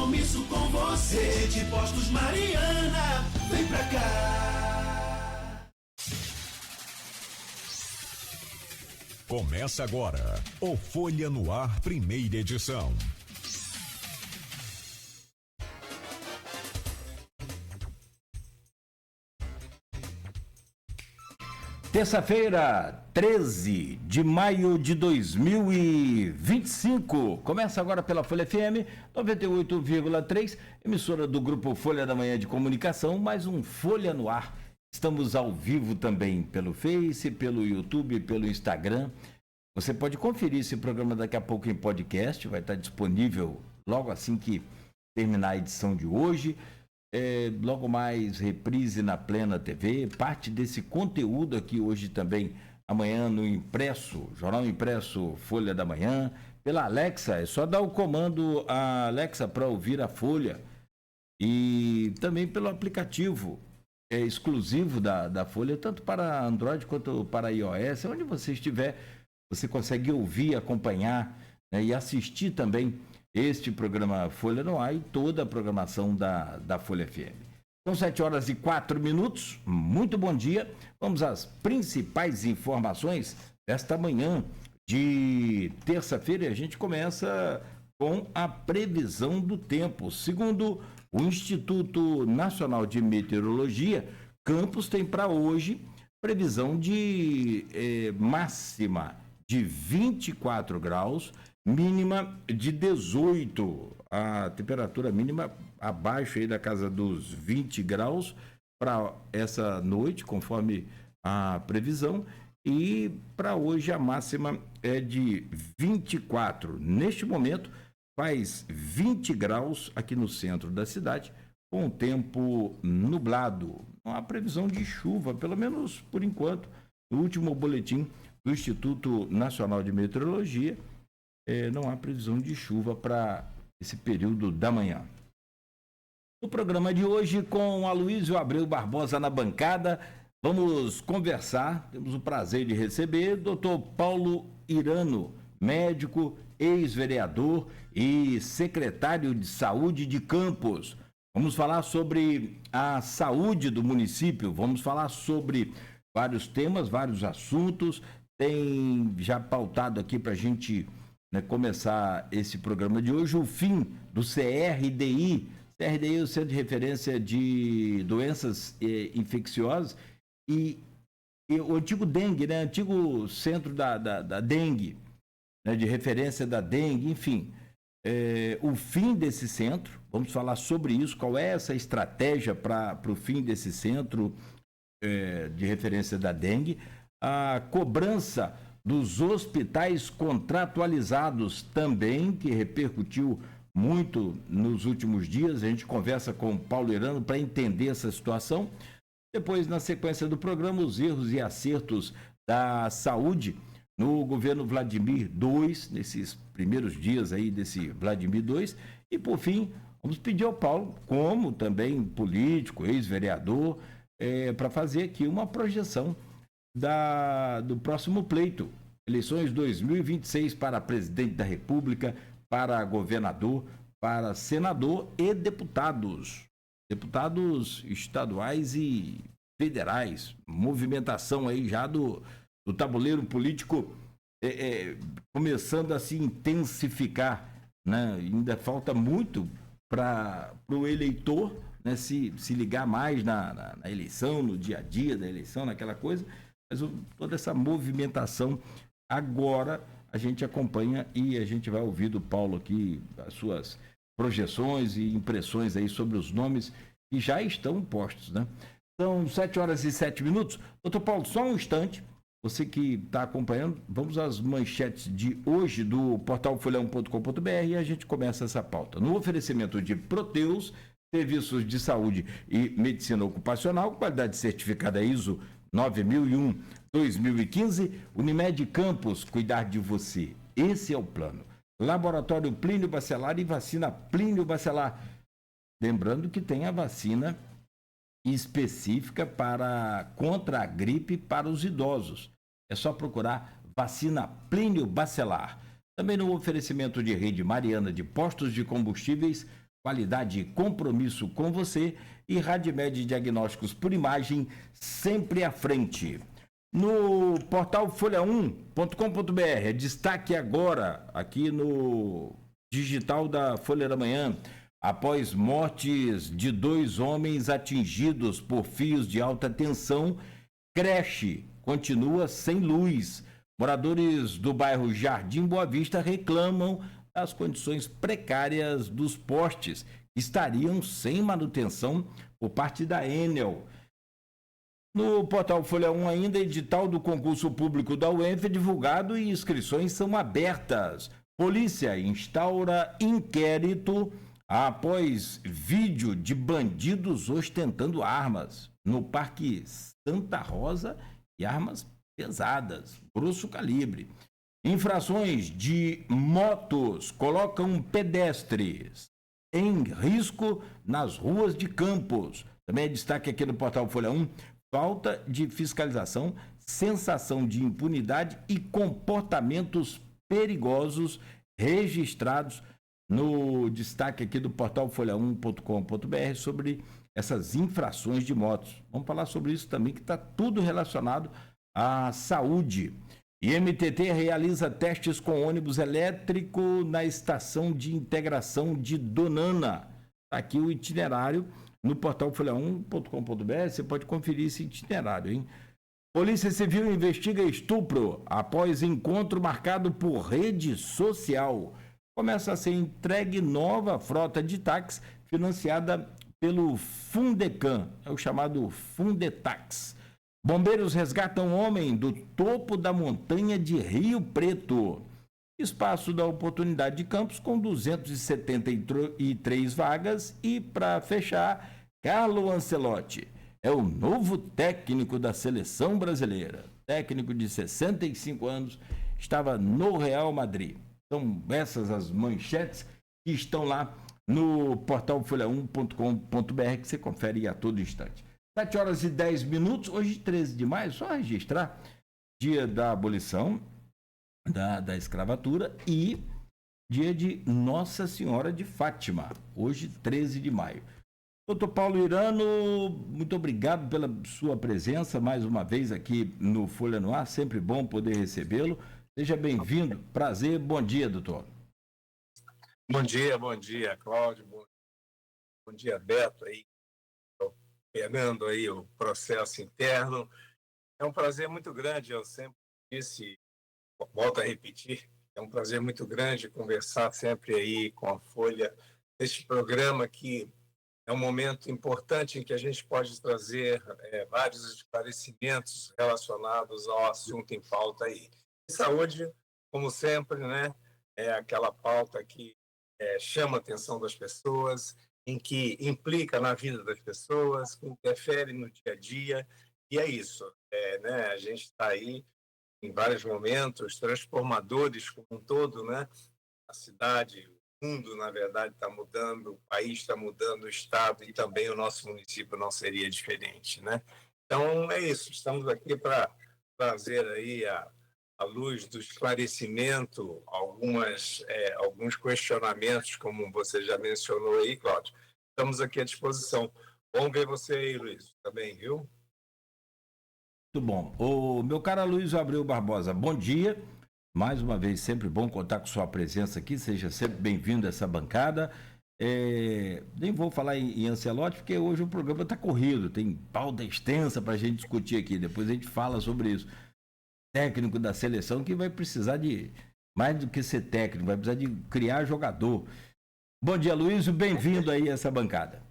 compromisso com você. Rede Postos Mariana, vem pra cá. Começa agora o Folha no Ar, primeira edição. Terça-feira, 13 de maio de 2025. Começa agora pela Folha FM 98,3, emissora do Grupo Folha da Manhã de Comunicação, mais um Folha no Ar. Estamos ao vivo também pelo Face, pelo YouTube, pelo Instagram. Você pode conferir esse programa daqui a pouco em podcast, vai estar disponível logo assim que terminar a edição de hoje. Logo mais reprise na Plena TV, parte desse conteúdo aqui hoje também, amanhã no impresso, Jornal Impresso Folha da Manhã, pela Alexa, é só dar o comando a Alexa para ouvir a Folha, e também pelo aplicativo exclusivo da Folha, tanto para Android quanto para iOS, onde você estiver, você consegue ouvir, acompanhar, né, e assistir também este programa Folha no Ar e toda a programação da Folha FM. São 7h04, muito bom dia. Vamos às principais informações desta manhã de terça-feira e a gente começa com a previsão do tempo. Segundo o Instituto Nacional de Meteorologia, Campos tem para hoje previsão de máxima de 24 graus, mínima de 18, a temperatura mínima abaixo aí da casa dos 20 graus para essa noite, conforme a previsão, e para hoje a máxima é de 24. Neste momento faz 20 graus aqui no centro da cidade, com o tempo nublado. Não há previsão de chuva, pelo menos por enquanto. No último boletim do Instituto Nacional de Meteorologia, não há previsão de chuva para esse período da manhã. No programa de hoje, com Aloysio Abreu Barbosa na bancada, vamos conversar, temos o prazer de receber Dr. Paulo Irano, médico, ex-vereador e secretário de Saúde de Campos. Vamos falar sobre a saúde do município, vamos falar sobre vários temas, vários assuntos, tem já pautado aqui para a gente começar esse programa de hoje, o fim do CRDI. CRDI é o Centro de Referência de Doenças Infecciosas e o antigo dengue, antigo centro da dengue, de referência da dengue, enfim. O fim desse centro, vamos falar sobre isso, qual é essa estratégia para o fim desse centro de referência da dengue, a cobrança dos hospitais contratualizados também, que repercutiu muito nos últimos dias. A gente conversa com o Paulo Irano para entender essa situação. Depois, na sequência do programa, os erros e acertos da saúde no governo Vladimir II, nesses primeiros dias aí desse Vladimir II. E, por fim, vamos pedir ao Paulo, como também político, ex-vereador, para fazer aqui uma projeção do próximo pleito, eleições 2026 para presidente da República, para governador, para senador e deputados estaduais e federais, movimentação aí já do tabuleiro político começando a se intensificar, né? Ainda falta muito para o eleitor, né, se ligar mais na eleição, no dia a dia da eleição, naquela coisa. Mas toda essa movimentação agora a gente acompanha e a gente vai ouvir do Paulo aqui as suas projeções e impressões aí sobre os nomes que já estão postos, né? São 7h07. Doutor Paulo, só um instante, você que está acompanhando, vamos às manchetes de hoje do portal folhão.com.br e a gente começa essa pauta. No oferecimento de Proteus, serviços de saúde e medicina ocupacional, qualidade certificada ISO 9001-2015, Unimed Campos, cuidar de você. Esse é o plano. Laboratório Plínio Bacelar e vacina Plínio Bacelar. Lembrando que tem a vacina específica contra a gripe para os idosos. É só procurar vacina Plínio Bacelar. Também no oferecimento de Rede Mariana de Postos de Combustíveis, qualidade e compromisso com você. E Radmed Diagnósticos por Imagem, sempre à frente. No portal folha1.com.br, destaque agora aqui no digital da Folha da Manhã. Após mortes de 2 homens atingidos por fios de alta tensão, creche continua sem luz. Moradores do bairro Jardim Boa Vista reclamam das condições precárias dos postes, que estariam sem manutenção por parte da Enel. No portal Folha 1 ainda, edital do concurso público da UENF é divulgado e inscrições são abertas. Polícia instaura inquérito após vídeo de bandidos ostentando armas no Parque Santa Rosa e armas pesadas, grosso calibre. Infrações de motos colocam pedestres em risco nas ruas de Campos. Também é destaque aqui no portal Folha 1, falta de fiscalização, sensação de impunidade e comportamentos perigosos registrados no destaque aqui do portal folha1.com.br sobre essas infrações de motos. Vamos falar sobre isso também, que está tudo relacionado à saúde. E MTT realiza testes com ônibus elétrico na estação de integração de Donana. Está aqui o itinerário no portal folha1.com.br, você pode conferir esse itinerário, hein? Polícia Civil investiga estupro após encontro marcado por rede social. Começa a ser entregue nova frota de táxi financiada pelo Fundecam, é o chamado Fundetax. Bombeiros resgatam homem do topo da montanha de Rio Preto. Espaço da Oportunidade de Campos com 273 vagas. E para fechar, Carlo Ancelotti é o novo técnico da seleção brasileira. Técnico de 65 anos, estava no Real Madrid. São essas as manchetes que estão lá no portal folha1.com.br, que você confere a todo instante. 7h10, hoje 13 de maio, só registrar dia da abolição da escravatura e dia de Nossa Senhora de Fátima, hoje 13 de maio. Doutor Paulo Irano, muito obrigado pela sua presença mais uma vez aqui no Folha no Ar, sempre bom poder recebê-lo. Seja bem-vindo, prazer, bom dia, doutor. Bom dia, Cláudio, bom dia, Beto, aí, pegando aí o processo interno. É um prazer muito grande, eu sempre disse, volto a repetir, é um prazer muito grande conversar sempre aí com a Folha, este programa que é um momento importante em que a gente pode trazer vários esclarecimentos relacionados ao assunto em pauta aí. E saúde, como sempre, né, é aquela pauta que chama a atenção das pessoas, em que implica na vida das pessoas, que interfere no dia a dia, e é isso. Né, a gente está aí em vários momentos transformadores como um todo, né? A cidade, o mundo, na verdade, está mudando, o país está mudando, o estado e também o nosso município não seria diferente, né? Então, é isso. Estamos aqui para trazer aí à luz do esclarecimento alguns questionamentos, como você já mencionou aí, Cláudio. Estamos aqui à disposição. Bom ver você aí, Luiz, também, viu? Muito bom. O meu caro Luiz Abreu Barbosa, bom dia. Mais uma vez, sempre bom contar com sua presença aqui. Seja sempre bem-vindo a essa bancada. Nem vou falar em Ancelotti, porque hoje o programa está corrido. Tem pauta extensa para a gente discutir aqui. Depois a gente fala sobre isso. Técnico da seleção que vai precisar de, mais do que ser técnico, vai precisar de criar jogador. Bom dia, Luiz. Bem-vindo aí a essa bancada.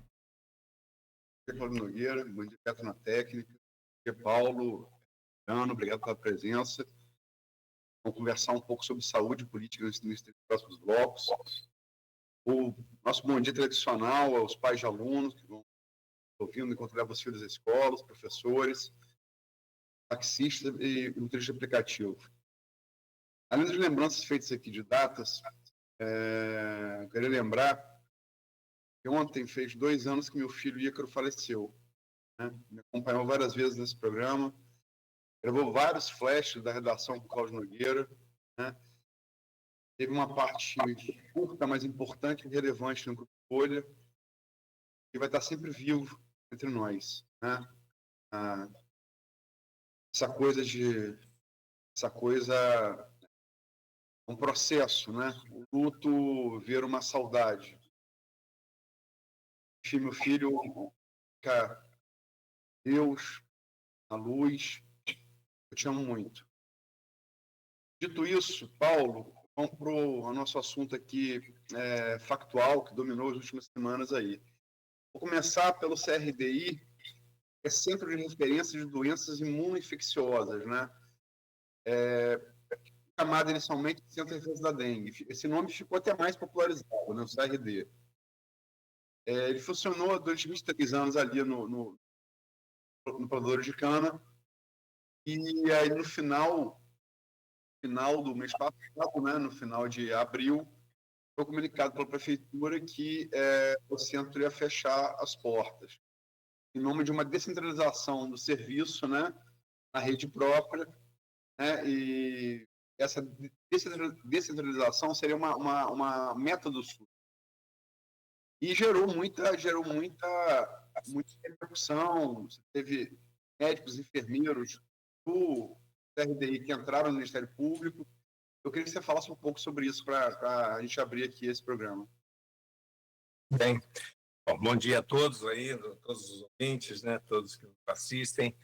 Bom dia, Paulo Nogueira. Bom dia, Beto na técnica. Bom dia, Paulo. Ano, obrigado pela presença. Vamos conversar um pouco sobre saúde e política nesses próximos blocos. O nosso bom dia tradicional aos pais de alunos que vão ouvindo enquanto levam os filhos à escola, os professores, taxistas e motorista aplicativo. Além das lembranças feitas aqui de datas, eu queria lembrar que ontem fez 2 anos que meu filho Ícaro faleceu. Né? Me acompanhou várias vezes nesse programa, gravou vários flashes da redação com o Cláudio Nogueira, né? Teve uma parte curta, mas importante e relevante no grupo Folha, que vai estar sempre vivo entre nós, né? Essa coisa um processo, né? O luto ver uma saudade. Meu filho fica Deus, a luz, eu te amo muito. Dito isso, Paulo, vamos para o nosso assunto aqui factual, que dominou as últimas semanas aí. Vou começar pelo CRDI, que é Centro de Referência de Doenças Imunoinfecciosas, né? Chamado inicialmente de Centro de Referência da Dengue. Esse nome ficou até mais popularizado, né? O CRD. Ele funcionou durante 23 anos ali no Plantador de Cana, e aí no final do mês passado, né, no final de abril, foi comunicado pela prefeitura que o centro ia fechar as portas, em nome de uma descentralização do serviço, né, na rede própria, né, e essa descentralização seria uma meta do SUS. E gerou muita repercussão. Você teve médicos, enfermeiros do CRDI que entraram no Ministério Público. Eu queria que você falasse um pouco sobre isso para a gente abrir aqui esse programa. Bem, bom dia a todos aí, todos os ouvintes, né, todos que nos assistem.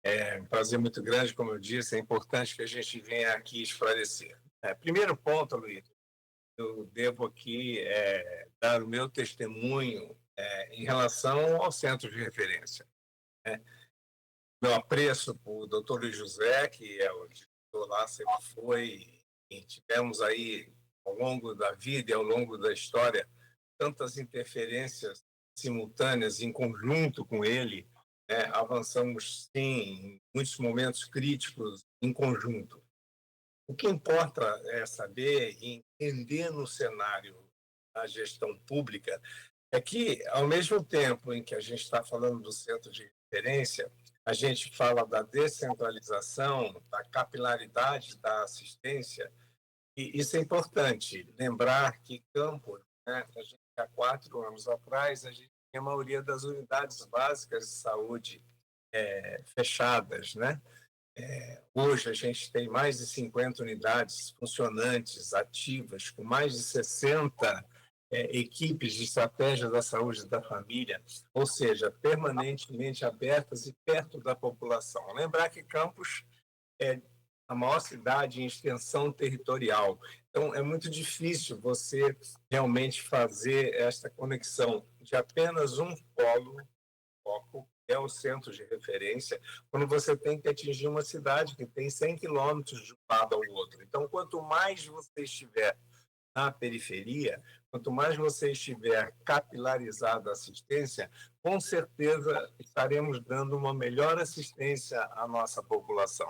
É um prazer muito grande, como eu disse, é importante que a gente venha aqui esclarecer. Primeiro ponto, Luiz, eu devo aqui dar o meu testemunho em relação ao centro de referência. Meu apreço por o doutor Luiz José, que é o diretor lá, sempre foi, e tivemos aí, ao longo da vida e ao longo da história, tantas interferências simultâneas em conjunto com ele, avançamos, sim, em muitos momentos críticos em conjunto. O que importa é saber e entender no cenário da gestão pública é que, ao mesmo tempo em que a gente está falando do centro de referência, a gente fala da descentralização, da capilaridade da assistência, e isso é importante. Lembrar que Campos, há 4 anos atrás, a gente tinha a maioria das unidades básicas de saúde fechadas, né? Hoje a gente tem mais de 50 unidades funcionantes, ativas, com mais de 60 equipes de estratégia da saúde da família, ou seja, permanentemente abertas e perto da população. Lembrar que Campos é a maior cidade em extensão territorial, então é muito difícil você realmente fazer esta conexão de apenas um foco, que é o centro de referência, quando você tem que atingir uma cidade que tem 100 quilômetros de um lado ao outro. Então, quanto mais você estiver na periferia, quanto mais você estiver capilarizado a assistência, com certeza estaremos dando uma melhor assistência à nossa população.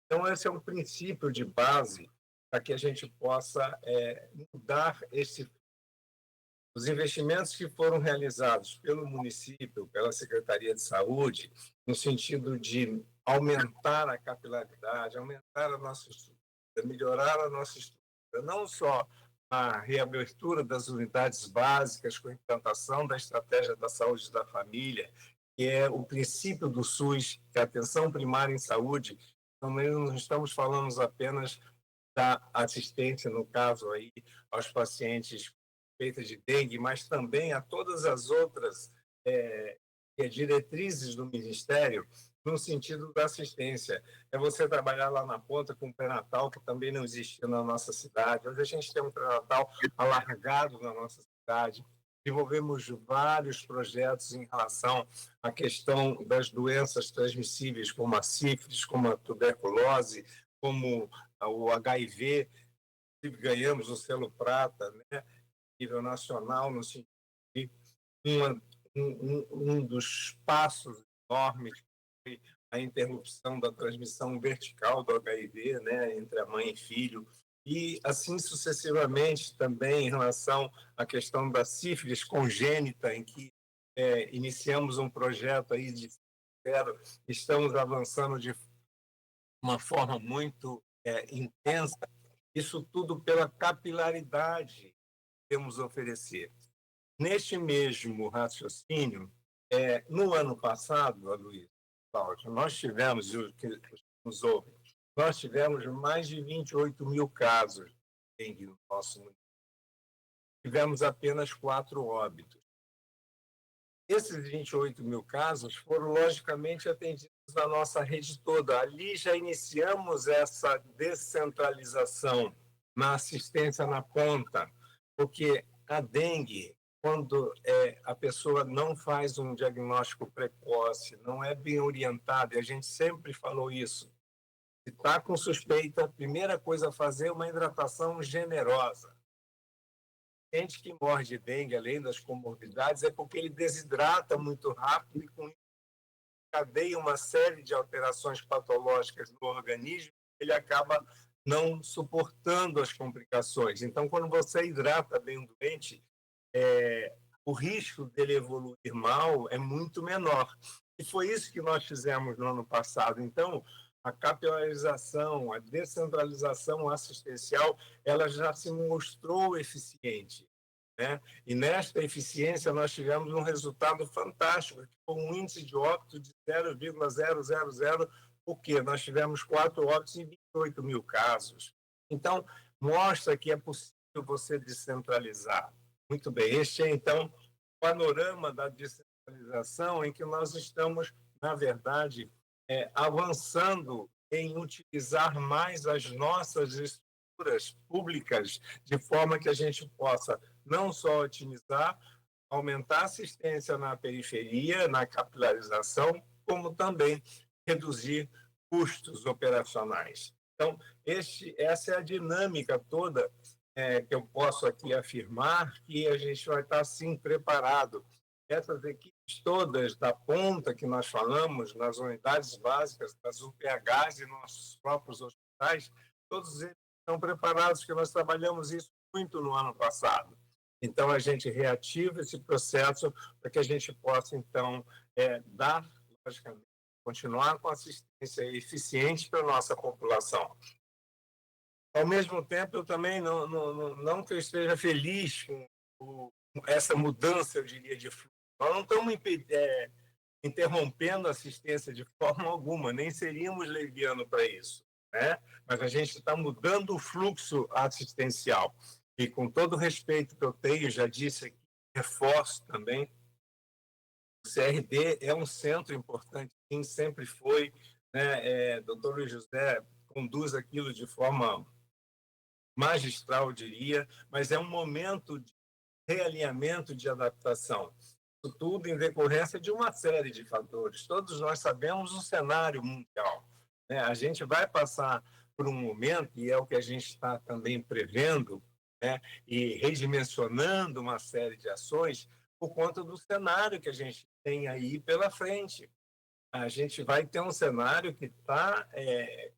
Então, esse é um princípio de base para que a gente possa mudar os investimentos que foram realizados pelo município, pela Secretaria de Saúde, no sentido de aumentar a capilaridade, aumentar a nossa estrutura, melhorar a nossa estrutura, não só a reabertura das unidades básicas com a implantação da estratégia da saúde da família, que é o princípio do SUS, que é a atenção primária em saúde. Então, não estamos falando apenas da assistência, no caso, aí, aos pacientes feitas de dengue, mas também a todas as outras diretrizes do Ministério no sentido da assistência. É você trabalhar lá na ponta com o pré-natal, que também não existia na nossa cidade. Hoje a gente tem um pré-natal alargado na nossa cidade. Desenvolvemos vários projetos em relação à questão das doenças transmissíveis, como a sífilis, como a tuberculose, como o HIV. Ganhamos o selo prata, né, nível nacional, no sentido de um dos passos enormes foi a interrupção da transmissão vertical do HIV, né, entre a mãe e filho, e assim sucessivamente também em relação à questão da sífilis congênita, em que iniciamos um projeto aí de zero, estamos avançando de uma forma muito intensa, isso tudo pela capilaridade que temos a oferecer. neste mesmo raciocínio, no ano passado, Luiz, Cláudio, nós tivemos, os que nos ouvem, nós tivemos mais de 28 mil casos de dengue no nosso município. Tivemos apenas 4 óbitos. Esses 28 mil casos foram, logicamente, atendidos na nossa rede toda. Ali já iniciamos essa descentralização na assistência na ponta, porque a dengue, quando a pessoa não faz um diagnóstico precoce, não é bem orientada, e a gente sempre falou isso, se está com suspeita, a primeira coisa a fazer é uma hidratação generosa. Gente que morre de dengue, além das comorbidades, é porque ele desidrata muito rápido e com isso encadeia uma série de alterações patológicas no organismo, ele acaba não suportando as complicações. Então, quando você hidrata bem o doente, o risco dele evoluir mal é muito menor. E foi isso que nós fizemos no ano passado. Então, a capilarização, a descentralização assistencial, ela já se mostrou eficiente, né? E nesta eficiência nós tivemos um resultado fantástico, com um índice de óbito de 0,000, porque nós tivemos 4 óbitos em 28 mil casos. Então, mostra que é possível você descentralizar. Muito bem, este é, então, o panorama da descentralização em que nós estamos, na verdade, avançando em utilizar mais as nossas estruturas públicas, de forma que a gente possa não só otimizar, aumentar a assistência na periferia, na capilarização, como também reduzir custos operacionais. Então, essa é a dinâmica toda que eu posso aqui afirmar que a gente vai estar, sim, preparado. Essas equipes todas da ponta que nós falamos, nas unidades básicas, das UPHs e nossos próprios hospitais, todos eles estão preparados, porque nós trabalhamos isso muito no ano passado. Então, a gente reativa esse processo para que a gente possa, então, dar, logicamente, continuar com assistência eficiente para a nossa população. Ao mesmo tempo, eu também não que eu esteja feliz com essa mudança, eu diria, de fluxo. Nós não estamos interrompendo a assistência de forma alguma, nem seríamos levianos para isso, né? Mas a gente está mudando o fluxo assistencial. E com todo o respeito que eu tenho, já disse aqui, reforço também, o CRD é um centro importante, sim, sempre foi, né? Dr. Luiz José conduz aquilo de forma magistral, eu diria, mas é um momento de realinhamento, de adaptação. Isso tudo em decorrência de uma série de fatores. Todos nós sabemos o cenário mundial, né? A gente vai passar por um momento, e é o que a gente está também prevendo, né? E redimensionando uma série de ações por conta do cenário que a gente tem aí pela frente. A gente vai ter um cenário que está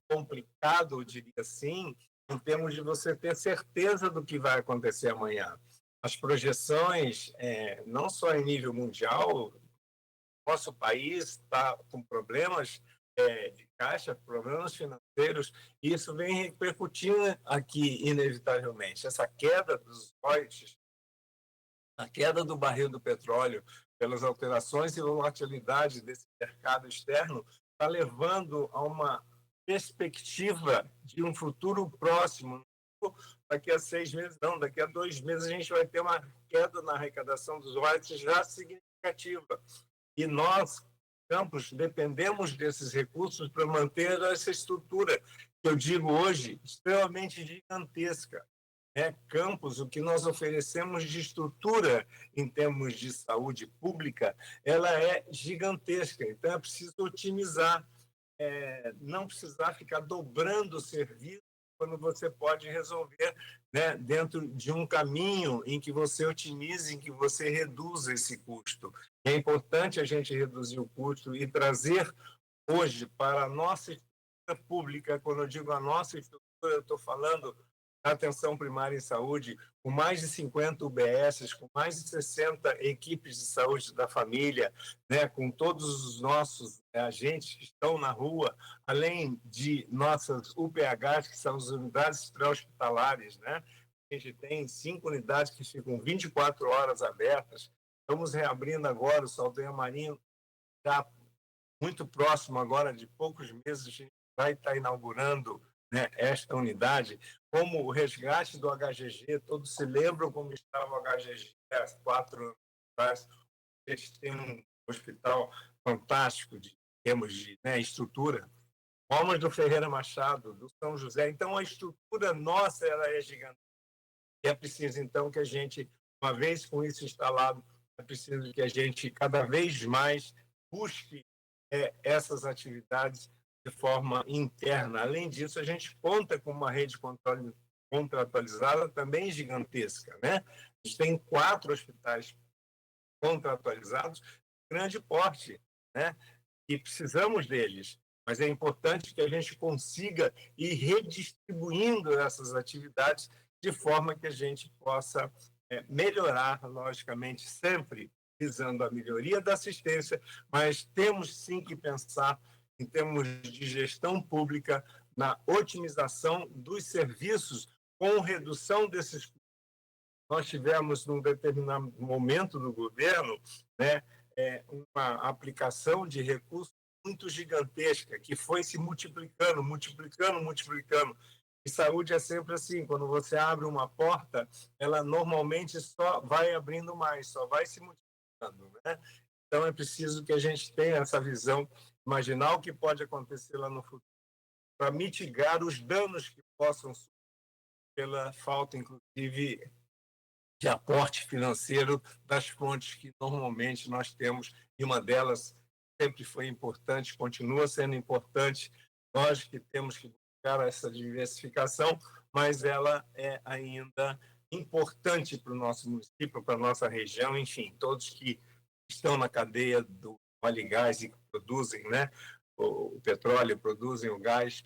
complicado, eu diria assim, em termos de você ter certeza do que vai acontecer amanhã. As projeções, não só em nível mundial, nosso país está com problemas de caixa, problemas financeiros, e isso vem repercutindo aqui, inevitavelmente. Essa queda dos royalties, a queda do barril do petróleo, pelas alterações e volatilidade desse mercado externo, está levando a uma perspectiva de um futuro próximo. Daqui a 6 meses, não, daqui a 2 meses a gente vai ter uma queda na arrecadação dos royalties já significativa. E nós, Campos, dependemos desses recursos para manter essa estrutura, que eu digo hoje, extremamente gigantesca. Campos, o que nós oferecemos de estrutura em termos de saúde pública, ela é gigantesca. Então, é preciso otimizar, não precisar ficar dobrando o serviço, quando você pode resolver, né, dentro de um caminho em que você otimize, em que você reduza esse custo. É importante a gente reduzir o custo e trazer hoje para a nossa estrutura pública, quando eu digo a nossa estrutura, eu estou falando da atenção primária em saúde, com mais de 50 UBSs, com mais de 60 equipes de saúde da família, né, com todos os nossos agentes que estão na rua, além de nossas UPHs, que são as unidades pré-hospitalares, né, A gente tem 5 unidades que ficam 24 horas abertas. Estamos reabrindo agora o Saldanha Marinho, já muito próximo agora, de poucos meses, a gente vai estar inaugurando, né, esta unidade. Como o resgate do HGG, todos se lembram como estava o HGG há 4 anos atrás. A gente tem um hospital fantástico de termos de, né, estrutura. Palmas do Ferreira Machado, do São José. Então, a estrutura nossa ela é gigante. E é preciso, então, que a gente, uma vez com isso instalado, é preciso que a gente, cada vez mais, busque essas atividades de forma interna. Além disso, a gente conta com uma rede contratualizada também gigantesca, né? A gente tem 4 hospitais contratualizados de grande porte, né? E precisamos deles. Mas é importante que a gente consiga ir redistribuindo essas atividades de forma que a gente possa melhorar, logicamente, sempre visando a melhoria da assistência, mas temos sim que pensar em termos de gestão pública na otimização dos serviços com redução desses custos. Nós tivemos, num determinado momento do governo, né, uma aplicação de recursos muito gigantesca, que foi se multiplicando. E saúde é sempre assim, quando você abre uma porta, ela normalmente só vai abrindo mais, só vai se multiplicando, né? Então é preciso que a gente tenha essa visão, imaginar o que pode acontecer lá no futuro, para mitigar os danos que possam surgir pela falta, inclusive, de aporte financeiro das fontes que normalmente nós temos, e uma delas sempre foi importante, continua sendo importante. Nós que temos que buscar essa diversificação, mas ela é ainda importante para o nosso município, para a nossa região, enfim, todos que estão na cadeia do óleo e gás e que produzem, né, o petróleo, produzem o gás,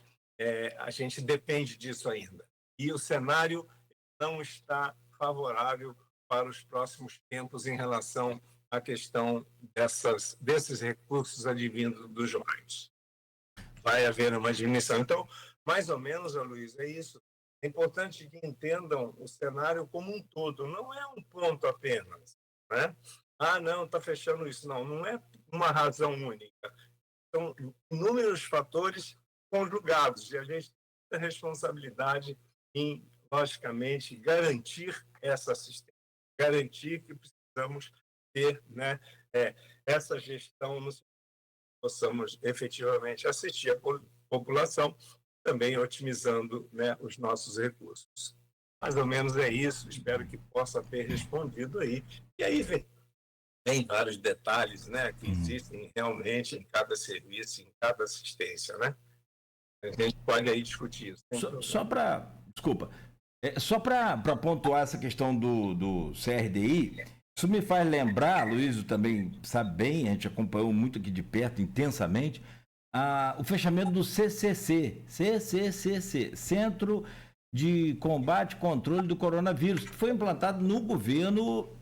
a gente depende disso ainda. E o cenário não está favorável para os próximos tempos em relação à questão desses recursos advindos dos mais. Vai haver uma diminuição. Então, mais ou menos, Luiz, é isso. É importante que entendam o cenário como um todo. Não é um ponto apenas, né? Ah, não, está fechando isso. Não é uma razão única. São inúmeros fatores conjugados e a gente tem a responsabilidade em, logicamente, garantir essa assistência, garantir que precisamos ter, né, essa gestão, nos possamos efetivamente assistir a população, também otimizando, né, os nossos recursos. Mais ou menos é isso, espero que possa ter respondido aí. E aí vem vários detalhes, né, que existem realmente em cada serviço, em cada assistência, né? A gente pode aí discutir isso. Só para pontuar essa questão do CRDI, isso me faz lembrar, Luiz também sabe bem, a gente acompanhou muito aqui de perto, intensamente, o fechamento do CCC, Centro de Combate e Controle do Coronavírus, que foi implantado no governo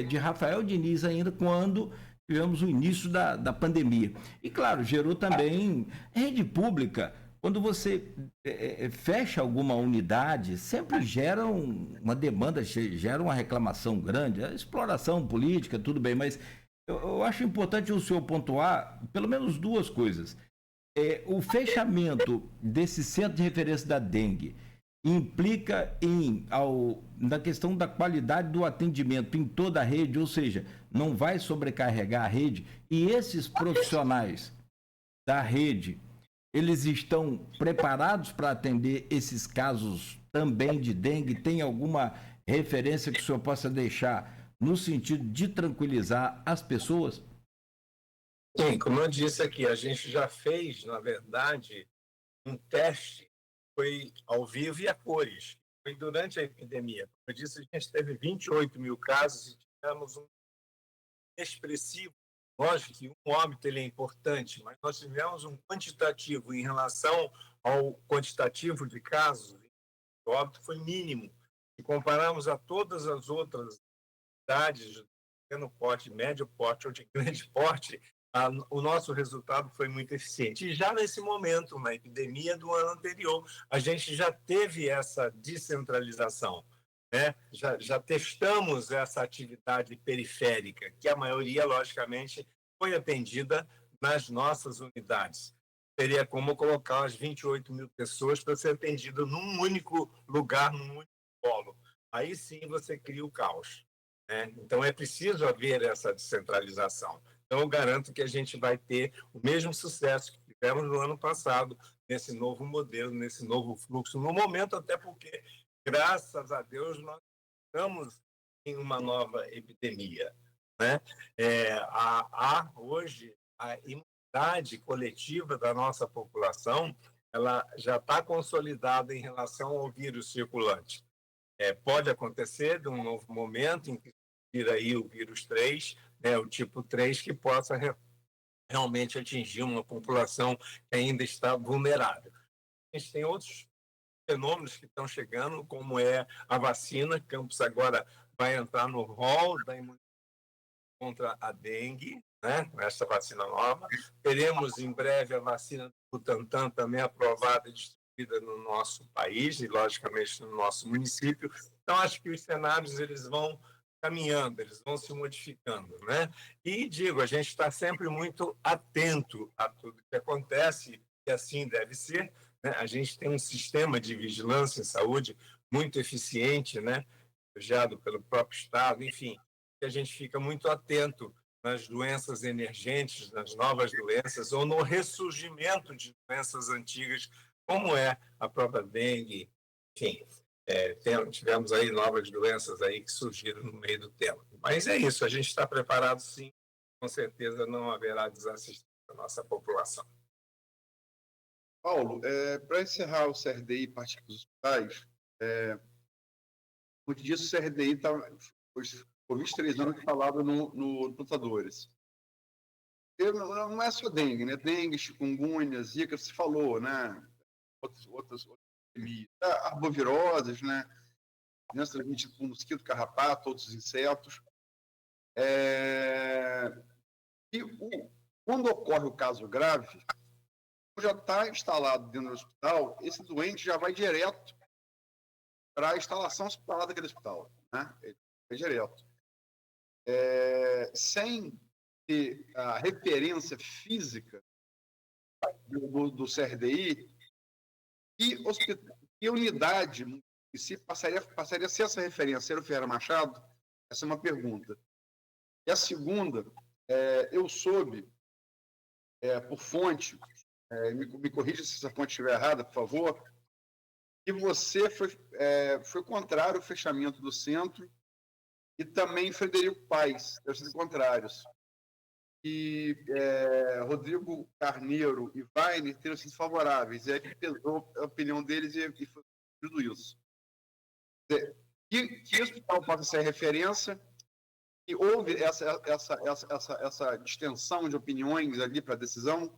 de Rafael Diniz ainda, quando tivemos o início da pandemia. E, claro, gerou também rede pública. Quando você fecha alguma unidade, sempre gera uma demanda, gera uma reclamação grande, a exploração política, tudo bem, mas eu acho importante o senhor pontuar pelo menos 2 coisas. O fechamento desse centro de referência da dengue implica na questão da qualidade do atendimento em toda a rede, ou seja, não vai sobrecarregar a rede, e esses profissionais da rede, eles estão preparados para atender esses casos também de dengue? Tem alguma referência que o senhor possa deixar no sentido de tranquilizar as pessoas? Sim, como eu disse aqui, a gente já fez, na verdade, um teste, foi ao vivo e a cores, foi durante a epidemia. Como eu disse, a gente teve 28 mil casos e tivemos um expressivo. Lógico que um óbito ele é importante, mas nós tivemos um quantitativo em relação ao quantitativo de casos, o óbito foi mínimo. Se compararmos a todas as outras cidades de pequeno porte, médio porte ou de grande porte, o nosso resultado foi muito eficiente. E já nesse momento, na epidemia do ano anterior, a gente já teve essa descentralização. né? Já testamos essa atividade periférica, que a maioria, logicamente, foi atendida nas nossas unidades. Seria como colocar as 28 mil pessoas para ser atendido num único lugar, num único polo. Aí sim você cria o caos, né? Então é preciso haver essa descentralização. Então eu garanto que a gente vai ter o mesmo sucesso que tivemos no ano passado, nesse novo modelo, nesse novo fluxo, no momento até porque, graças a Deus, nós estamos em uma nova epidemia, né? Há hoje a imunidade coletiva da nossa população, ela já está consolidada em relação ao vírus circulante. Pode acontecer de um novo momento em que vir aí o vírus 3, né, o tipo 3, que possa realmente atingir uma população que ainda está vulnerável. A gente tem outros fenômenos que estão chegando, como é a vacina. Campos agora vai entrar no rol da imunidade contra a dengue, né? Essa vacina nova. Teremos em breve a vacina do Butantan também aprovada e distribuída no nosso país e, logicamente, no nosso município. Então, acho que os cenários eles vão caminhando, eles vão se modificando, né? E, digo, a gente está sempre muito atento a tudo que acontece, e assim deve ser, né? A gente tem um sistema de vigilância em saúde muito eficiente, né? Elogiado pelo próprio Estado, enfim, que a gente fica muito atento nas doenças emergentes, nas novas doenças, ou no ressurgimento de doenças antigas, como é a própria dengue, enfim. Tivemos aí novas doenças aí que surgiram no meio do tempo. Mas é isso, a gente está preparado sim, com certeza não haverá desassistência da nossa população. Paulo, para encerrar o CRDI partir dos hospitais, como te disse, o CRDI por 23 anos falado no Lutadores. Não é só dengue, né? Dengue, chikungunya, zika, você falou, né? Outras arboviroses, né? Doenças transmitidas por mosquito, carrapato, outros insetos. Quando ocorre o caso grave, já está instalado dentro do hospital, esse doente já vai direto para a instalação hospitalar daquele hospital, né? Ele vai direto. Sem ter a referência física do CRDI, e unidade se passaria a ser essa referência, ser o Ferreira Machado? Essa é uma pergunta. E a segunda, eu soube, por fonte, me corrija se essa fonte estiver errada, por favor, que você foi contrário ao fechamento do centro e também Frederico Paes, deve ser contrários. E Rodrigo Carneiro e Weiner teriam sido favoráveis. E aí pesou a opinião deles e foi tudo isso. Que o hospital possa ser referência, e houve essa distensão de opiniões ali para a decisão?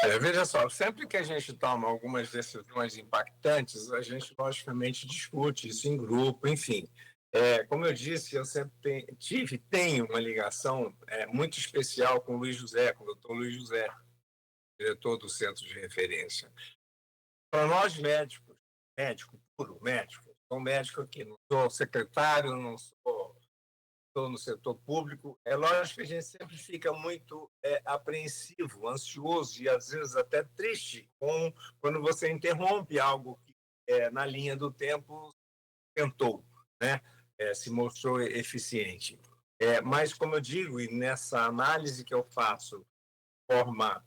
Olha, veja só, sempre que a gente toma algumas decisões impactantes, a gente logicamente discute isso em grupo, enfim. Como eu disse, eu sempre tenho uma ligação muito especial com o Luiz José, com o doutor Luiz José, diretor do Centro de Referência. Para nós médicos, sou médico aqui, não sou secretário, não estou no setor público, é lógico que a gente sempre fica muito apreensivo, ansioso e às vezes até triste quando você interrompe algo que na linha do tempo tentou, né? Se mostrou eficiente. Mas, como eu digo, e nessa análise que eu faço de forma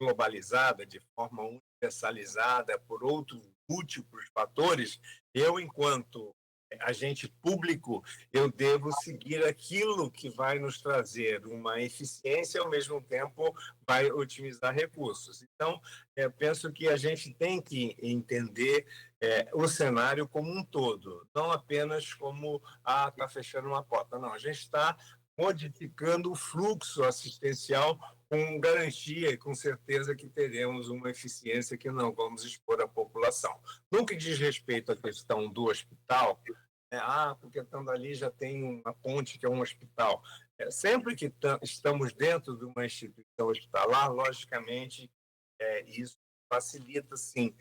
globalizada, de forma universalizada, por outros múltiplos fatores, eu, enquanto agente público, eu devo seguir aquilo que vai nos trazer uma eficiência e, ao mesmo tempo, vai otimizar recursos. Então, penso que a gente tem que entender o cenário como um todo, não apenas como, está fechando uma porta. Não, a gente está modificando o fluxo assistencial com garantia e com certeza que teremos uma eficiência que não vamos expor à população. No que diz respeito à questão do hospital, porque estando ali já tem uma ponte que é um hospital. Sempre que estamos dentro de uma instituição hospitalar, logicamente, isso facilita, sim.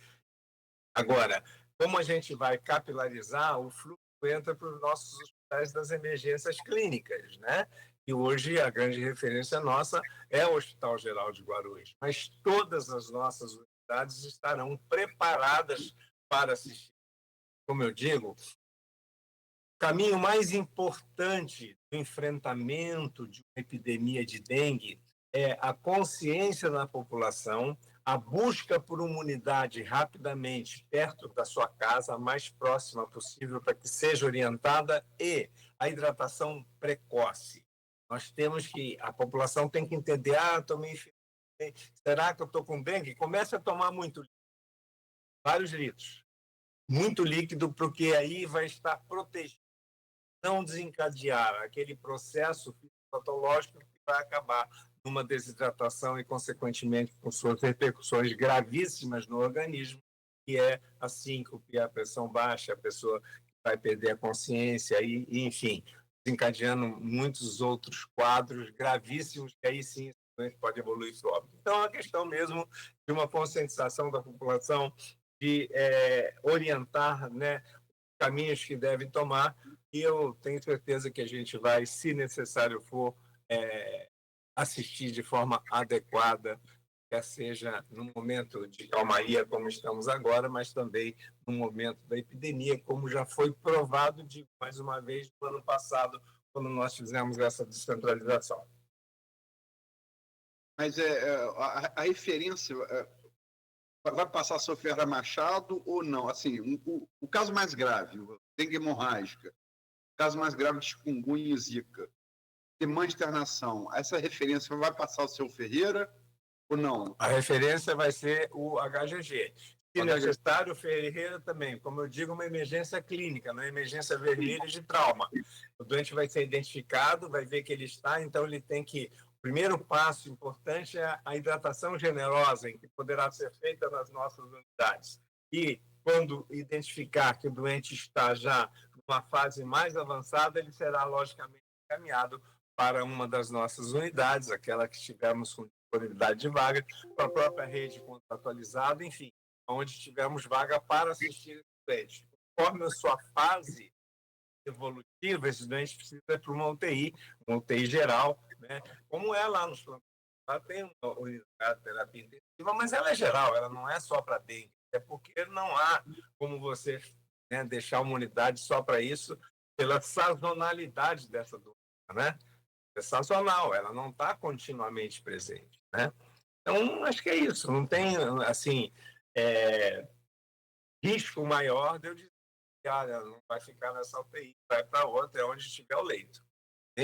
Agora, como a gente vai capilarizar, o fluxo entra para os nossos hospitais das emergências clínicas, né? E hoje a grande referência nossa é o Hospital Geral de Guarulhos. Mas todas as nossas unidades estarão preparadas para assistir. Como eu digo, o caminho mais importante do enfrentamento de uma epidemia de dengue é a consciência da população, a busca por uma unidade rapidamente perto da sua casa, a mais próxima possível para que seja orientada, e a hidratação precoce. Nós temos que, a população tem que entender, tomei, será que eu estou com dengue? Comece a tomar muito líquido, vários litros, muito líquido, porque aí vai estar protegido, não desencadear aquele processo patológico que vai acabar numa desidratação e, consequentemente, com suas repercussões gravíssimas no organismo, que é a síncope, a pressão baixa, a pessoa vai perder a consciência, e enfim, desencadeando muitos outros quadros gravíssimos, que aí sim pode evoluir para o óbito. Então, é uma questão mesmo de uma conscientização da população, de orientar, né, caminhos que devem tomar, e eu tenho certeza que a gente vai, se necessário for, assistir de forma adequada, quer seja no momento de calmaria, como estamos agora, mas também no momento da epidemia, como já foi provado, mais uma vez, no ano passado, quando nós fizemos essa descentralização. Mas a referência vai passar a Sofia Machado ou não? Assim, o caso mais grave, dengue hemorrágica, o caso mais grave de chikungunya e zika, demanda de internação, essa referência vai passar o seu Ferreira ou não? A referência vai ser o HGG. Se necessário, o Ferreira também. Como eu digo, uma emergência clínica, não é emergência vermelha de trauma. O doente vai ser identificado, vai ver que ele está, então ele tem que... O primeiro passo importante é a hidratação generosa, que poderá ser feita nas nossas unidades. E, quando identificar que o doente está já numa fase mais avançada, ele será, logicamente, encaminhado para uma das nossas unidades, aquela que estivermos com disponibilidade de vaga, para a própria rede contratualizada, enfim, onde tivermos vaga para assistir esse doente. Conforme a sua fase evolutiva, esse doente precisa ir para uma UTI geral, né? Como é lá nos planos. Lá tem uma unidade de terapia intensiva, mas ela é geral, ela não é só para dengue, é porque não há como você, né, deixar uma unidade só para isso, pela sazonalidade dessa doença, né? É sazonal, ela não está continuamente presente, né? Então, acho que é isso, não tem, assim, risco maior de eu dizer que não vai ficar nessa UTI, vai para outra, é onde estiver o leito.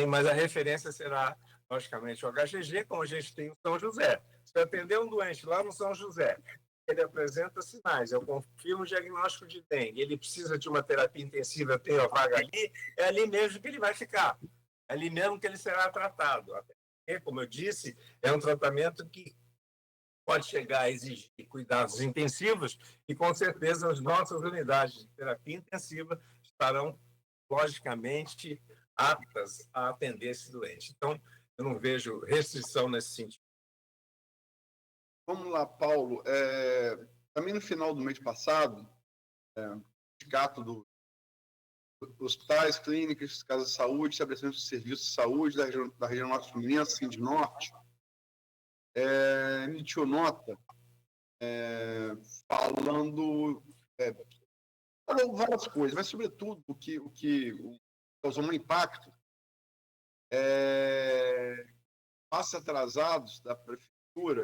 Mas a referência será, logicamente, o HGG, como a gente tem o São José. Se eu atender um doente lá no São José, ele apresenta sinais, eu confirmo o diagnóstico de dengue, ele precisa de uma terapia intensiva, tem a vaga ali, é ali mesmo que ele vai ficar. É ali mesmo que ele será tratado. Até porque, como eu disse, é um tratamento que pode chegar a exigir cuidados intensivos e, com certeza, as nossas unidades de terapia intensiva estarão, logicamente, aptas a atender esse doente. Então, eu não vejo restrição nesse sentido. Vamos lá, Paulo. Também no final do mês passado, o sindicato dos hospitais, clínicas, casas de saúde, estabelecimentos de serviços de saúde da região norte fluminense, Sindnorte, emitiu nota falando várias coisas, mas, sobretudo, o que causou um impacto passos atrasados da prefeitura,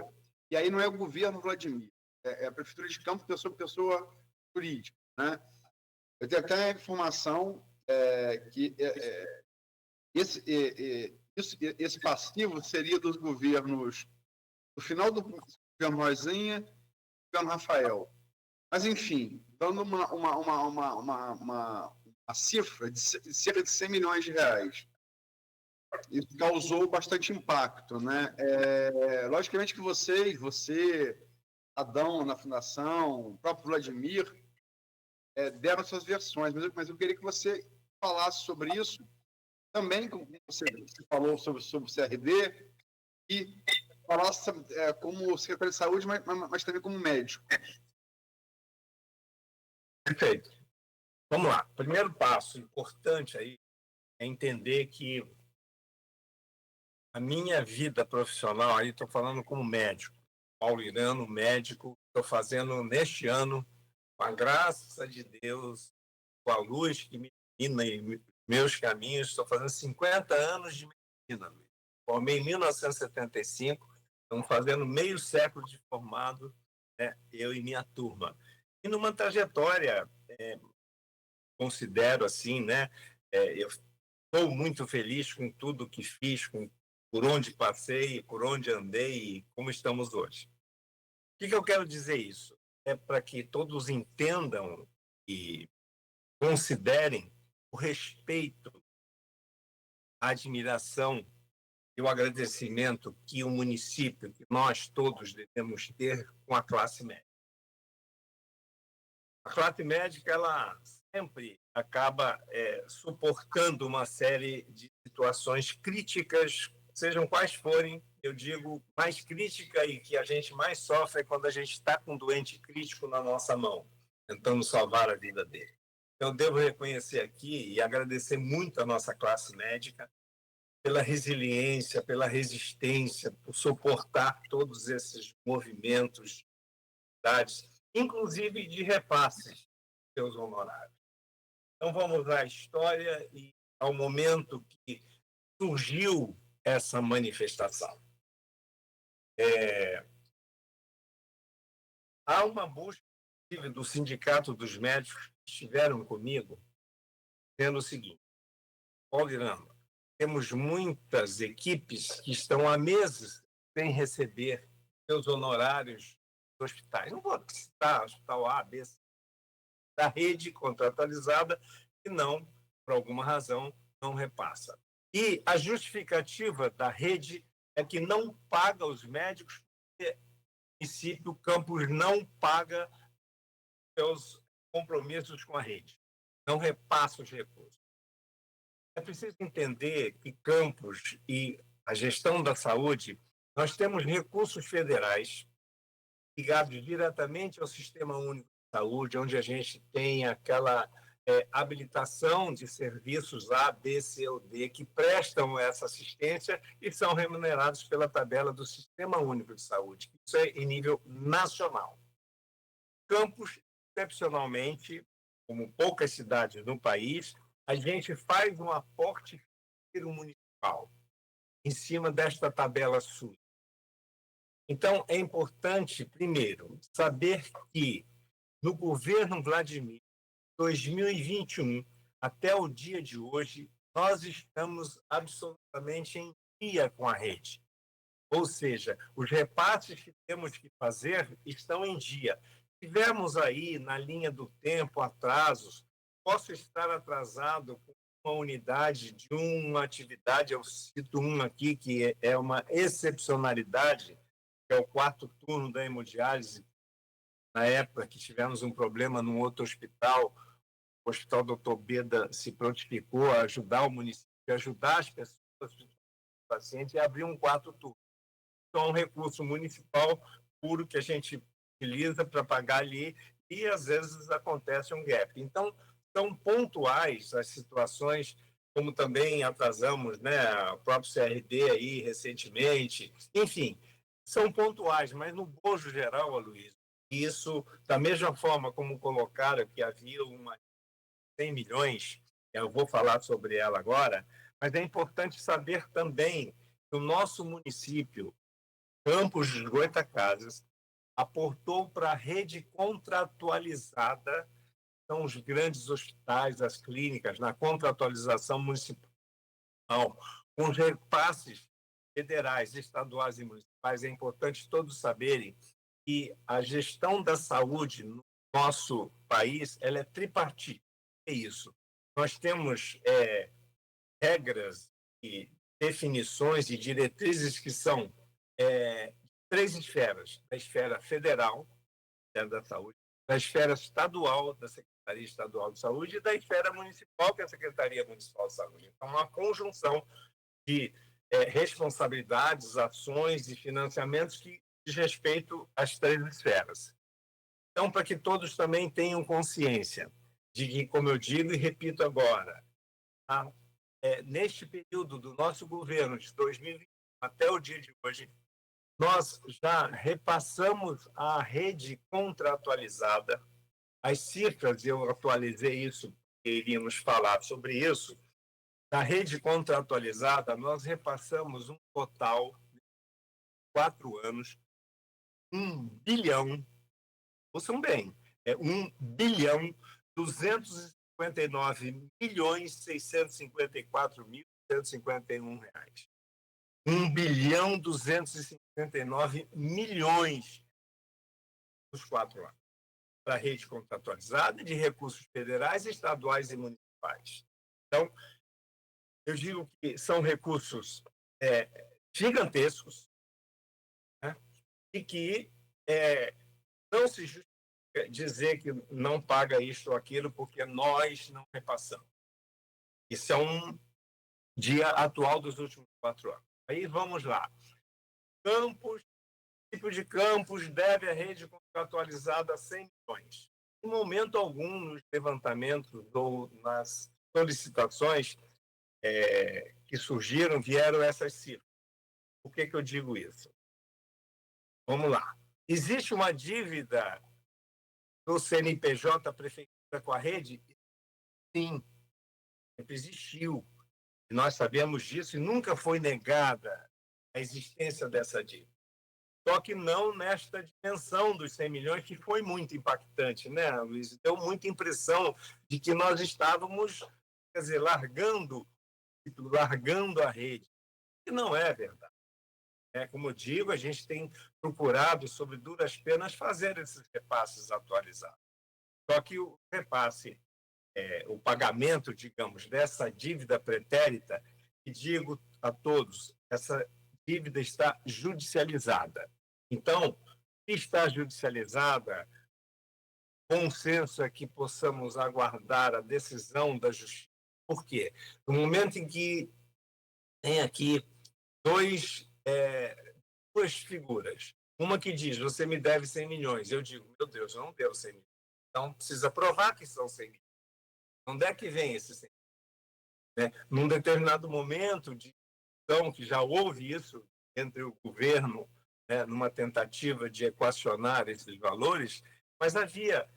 e aí não é o governo Vladimir, é a prefeitura de Campos, pessoa jurídica, né? Eu tenho até a informação que esse passivo seria dos governos, no final do governo Rosinha, do governo Rafael. Mas, enfim, dando uma cifra de cerca de 100 milhões de reais. Isso causou bastante impacto, né? Logicamente que você, Adão, na Fundação, o próprio Vladimir, deram suas versões, mas eu queria que você falasse sobre isso, também, como você falou sobre o CRD, e falasse como secretário de saúde, mas também como médico. Perfeito. Vamos lá. Primeiro passo importante aí é entender que a minha vida profissional, aí estou falando como médico, Paulo Irano, médico, estou fazendo neste ano, com a graça de Deus, com a luz que me ilumina em meus caminhos, estou fazendo 50 anos de medicina. Formei em 1975, estamos fazendo meio século de formado, né, eu e minha turma. E numa trajetória, considero assim, né, eu estou muito feliz com tudo que fiz, por onde passei, por onde andei e como estamos hoje. O que eu quero dizer isso? É para que todos entendam e considerem o respeito, a admiração e o agradecimento que o município, que nós todos devemos ter com a classe médica. A classe médica, ela sempre acaba suportando uma série de situações críticas, sejam quais forem. Eu digo, mais crítica e que a gente mais sofre é quando a gente está com um doente crítico na nossa mão, tentando salvar a vida dele. Eu devo reconhecer aqui e agradecer muito a nossa classe médica pela resiliência, pela resistência, por suportar todos esses movimentos, inclusive de repasses de seus honorários. Então, vamos à história e ao momento que surgiu essa manifestação. Há uma busca do Sindicato dos Médicos que estiveram comigo, dizendo o seguinte: Paulo Irano, temos muitas equipes que estão há meses sem receber seus honorários dos hospitais. Não vou citar hospital A, B, C, da rede contratualizada, que não, por alguma razão, não repassa. E a justificativa da rede é que não paga os médicos, porque o município, o campus, não paga seus compromissos com a rede, não repassa os recursos. É preciso entender que campus e a gestão da saúde, nós temos recursos federais ligados diretamente ao Sistema Único de Saúde, onde a gente tem aquela habilitação de serviços A, B, C ou D que prestam essa assistência e são remunerados pela tabela do Sistema Único de Saúde. Isso é em nível nacional. Campus, excepcionalmente, como poucas cidades no país, a gente faz um aporte municipal em cima desta tabela SUS. Então, é importante, primeiro, saber que no governo Vladimir, 2021, até o dia de hoje, nós estamos absolutamente em dia com a rede. Ou seja, os repasses que temos que fazer estão em dia. Tivemos aí, na linha do tempo, atrasos. Posso estar atrasado com uma unidade de uma atividade, eu cito uma aqui que é uma excepcionalidade, que é o 4º turno da hemodiálise. Na época que tivemos um problema num outro hospital, o Hospital Dr. Beda se prontificou a ajudar o município, a ajudar as pessoas, os pacientes, e abrir um 4º turno. Então, é um recurso municipal puro que a gente utiliza para pagar ali e, às vezes, acontece um gap. Então, são pontuais as situações, como também atrasamos, né, o próprio CRD aí recentemente. Enfim, são pontuais, mas no bojo geral, Aloysio, isso, da mesma forma como colocaram que havia uma 100 milhões, eu vou falar sobre ela agora, mas é importante saber também que o nosso município, Campos dos Goytacazes, aportou para a rede contratualizada, são os grandes hospitais, as clínicas, na contratualização municipal, com os repasses federais, estaduais e municipais. É importante todos saberem que a gestão da saúde no nosso país ela é tripartite. É isso. Nós temos regras e definições e diretrizes que são 3 esferas: da esfera federal, da saúde, da esfera estadual, da Secretaria Estadual de Saúde, e da esfera municipal, que é a Secretaria Municipal de Saúde. Então, uma conjunção de responsabilidades, ações e financiamentos que diz respeito às 3 esferas. Então, para que todos também tenham consciência de que, como eu digo e repito agora, neste período do nosso governo, de 2020 até o dia de hoje, nós já repassamos a rede contratualizada. As cifras, eu atualizei isso, porque iríamos falar sobre isso. Na rede contratualizada, nós repassamos um total, de 4 anos, 1 bilhão, ouçam bem, 1 bilhão 259 milhões 654 mil 151 reais. 1 bilhão 259 milhões nos 4 anos para a rede contratualizada de recursos federais, estaduais e municipais. Então, eu digo que são recursos gigantescos, né? E que não se justifica dizer que não paga isto ou aquilo porque nós não repassamos. Isso é um dia atual dos últimos 4 anos. Aí vamos lá. Campos, tipo de campos deve a rede contratualizada a 100 milhões. Em momento algum, nos levantamentos ou nas solicitações que surgiram, vieram essas cifras. Por que eu digo isso? Vamos lá. Existe uma dívida do CNPJ Prefeitura com a rede? Sim, sempre existiu. E nós sabemos disso e nunca foi negada a existência dessa dívida. Só que não nesta dimensão dos 100 milhões, que foi muito impactante, né, Luiz? Deu muita impressão de que nós estávamos, quer dizer, largando a rede. E não é verdade. Como eu digo, a gente tem procurado, sob duras penas, fazer esses repasses atualizados. Só que o repasse, o pagamento, digamos, dessa dívida pretérita, e digo a todos, essa dívida está judicializada. Então, se está judicializada, bom senso é que possamos aguardar a decisão da justiça. Por quê? No momento em que tem aqui duas figuras, uma que diz, você me deve 100 milhões, eu digo, meu Deus, eu não devo 100 milhões. Então, precisa provar que são 100 milhões. Onde é que vem esses 100 milhões? Num determinado momento de discussão, que já houve isso entre o governo, numa tentativa de equacionar esses valores, mas havia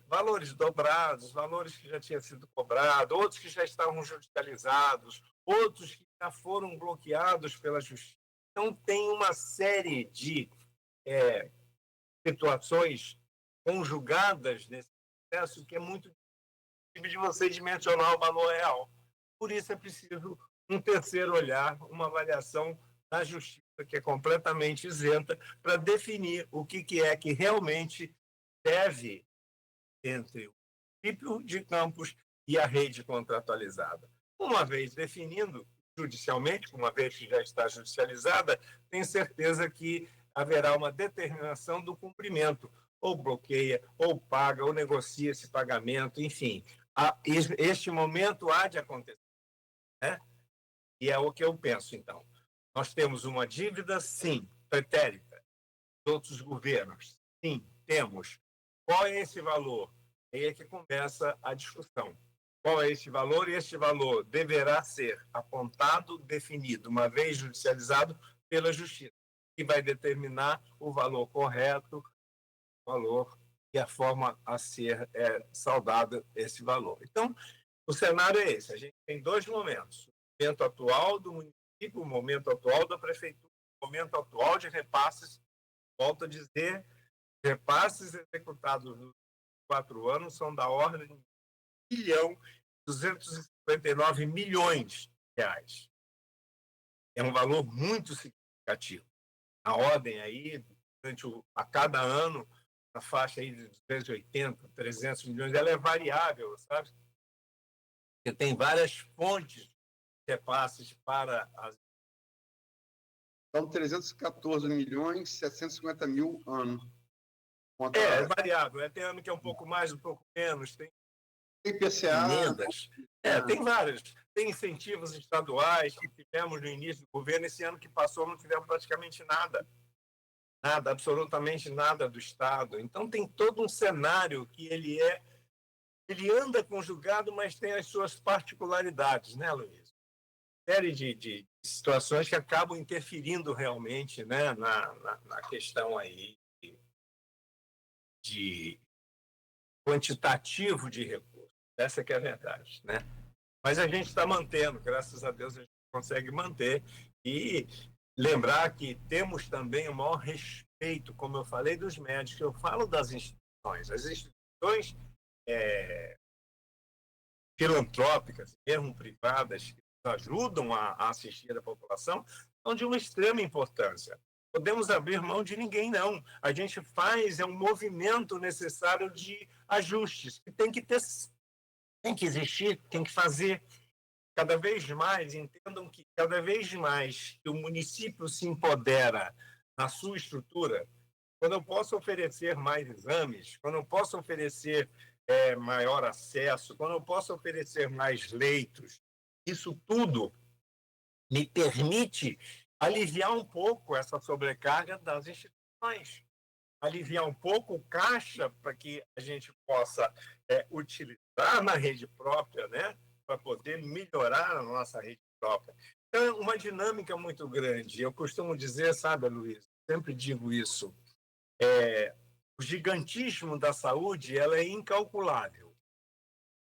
valores dobrados, valores que já tinham sido cobrados, outros que já estavam judicializados, outros que já foram bloqueados pela justiça. Então, tem uma série de situações conjugadas nesse processo que é muito difícil de você dimensionar o valor real. Por isso é preciso um terceiro olhar, uma avaliação da justiça que é completamente isenta para definir o que é que realmente deve entre o município de Campos e a rede contratualizada. Uma vez definindo judicialmente, uma vez que já está judicializada, tenho certeza que haverá uma determinação do cumprimento, ou bloqueia, ou paga, ou negocia esse pagamento, enfim. Este momento há de acontecer, né? E é o que eu penso, então. Nós temos uma dívida, sim, pretérita, dos outros governos. Sim, temos. Qual é esse valor? Aí é que começa a discussão. Qual é esse valor? E este valor deverá ser apontado, definido, uma vez judicializado, pela Justiça, que vai determinar o valor correto, o valor e a forma a ser saudado esse valor. Então, o cenário é esse. A gente tem 2 momentos. O momento atual do município, o momento atual da prefeitura, o momento atual de repasses. Volto a dizer, repasses executados nos 4 anos são da ordem de 1 bilhão 259 milhões de reais. É um valor muito significativo. A ordem aí, a cada ano, a faixa aí de 280, 300 milhões, ela é variável, sabe? Porque tem várias fontes de repasses para as... São 314 milhões 750 mil ano. É variável. Tem ano que é um pouco mais, um pouco menos. Tem IPCA. Emendas. Tem várias. Tem incentivos estaduais que tivemos no início do governo. Esse ano que passou não tivemos praticamente nada. nada, absolutamente nada do Estado. Então tem todo um cenário que ele anda conjugado, mas tem as suas particularidades, né, Luiz? Série de situações que acabam interferindo realmente, né, na questão aí de quantitativo de recursos. Essa que é a verdade, né? Mas a gente está mantendo, graças a Deus a gente consegue manter e lembrar que temos também o maior respeito, como eu falei, dos médicos. Eu falo das instituições. As instituições filantrópicas, mesmo privadas, que ajudam a assistir a população, são de uma extrema importância. Podemos abrir mão de ninguém, não. A gente faz um movimento necessário de ajustes, que tem que existir, tem que fazer. Cada vez mais, entendam que cada vez mais que o município se empodera na sua estrutura, quando eu posso oferecer mais exames, quando eu posso oferecer maior acesso, quando eu posso oferecer mais leitos, isso tudo me permite aliviar um pouco essa sobrecarga das instituições, aliviar um pouco o caixa para que a gente possa utilizar na rede própria, né, para poder melhorar a nossa rede própria. Então, é uma dinâmica muito grande. Eu costumo dizer, sabe, Luiz, sempre digo isso, o gigantismo da saúde ela é incalculável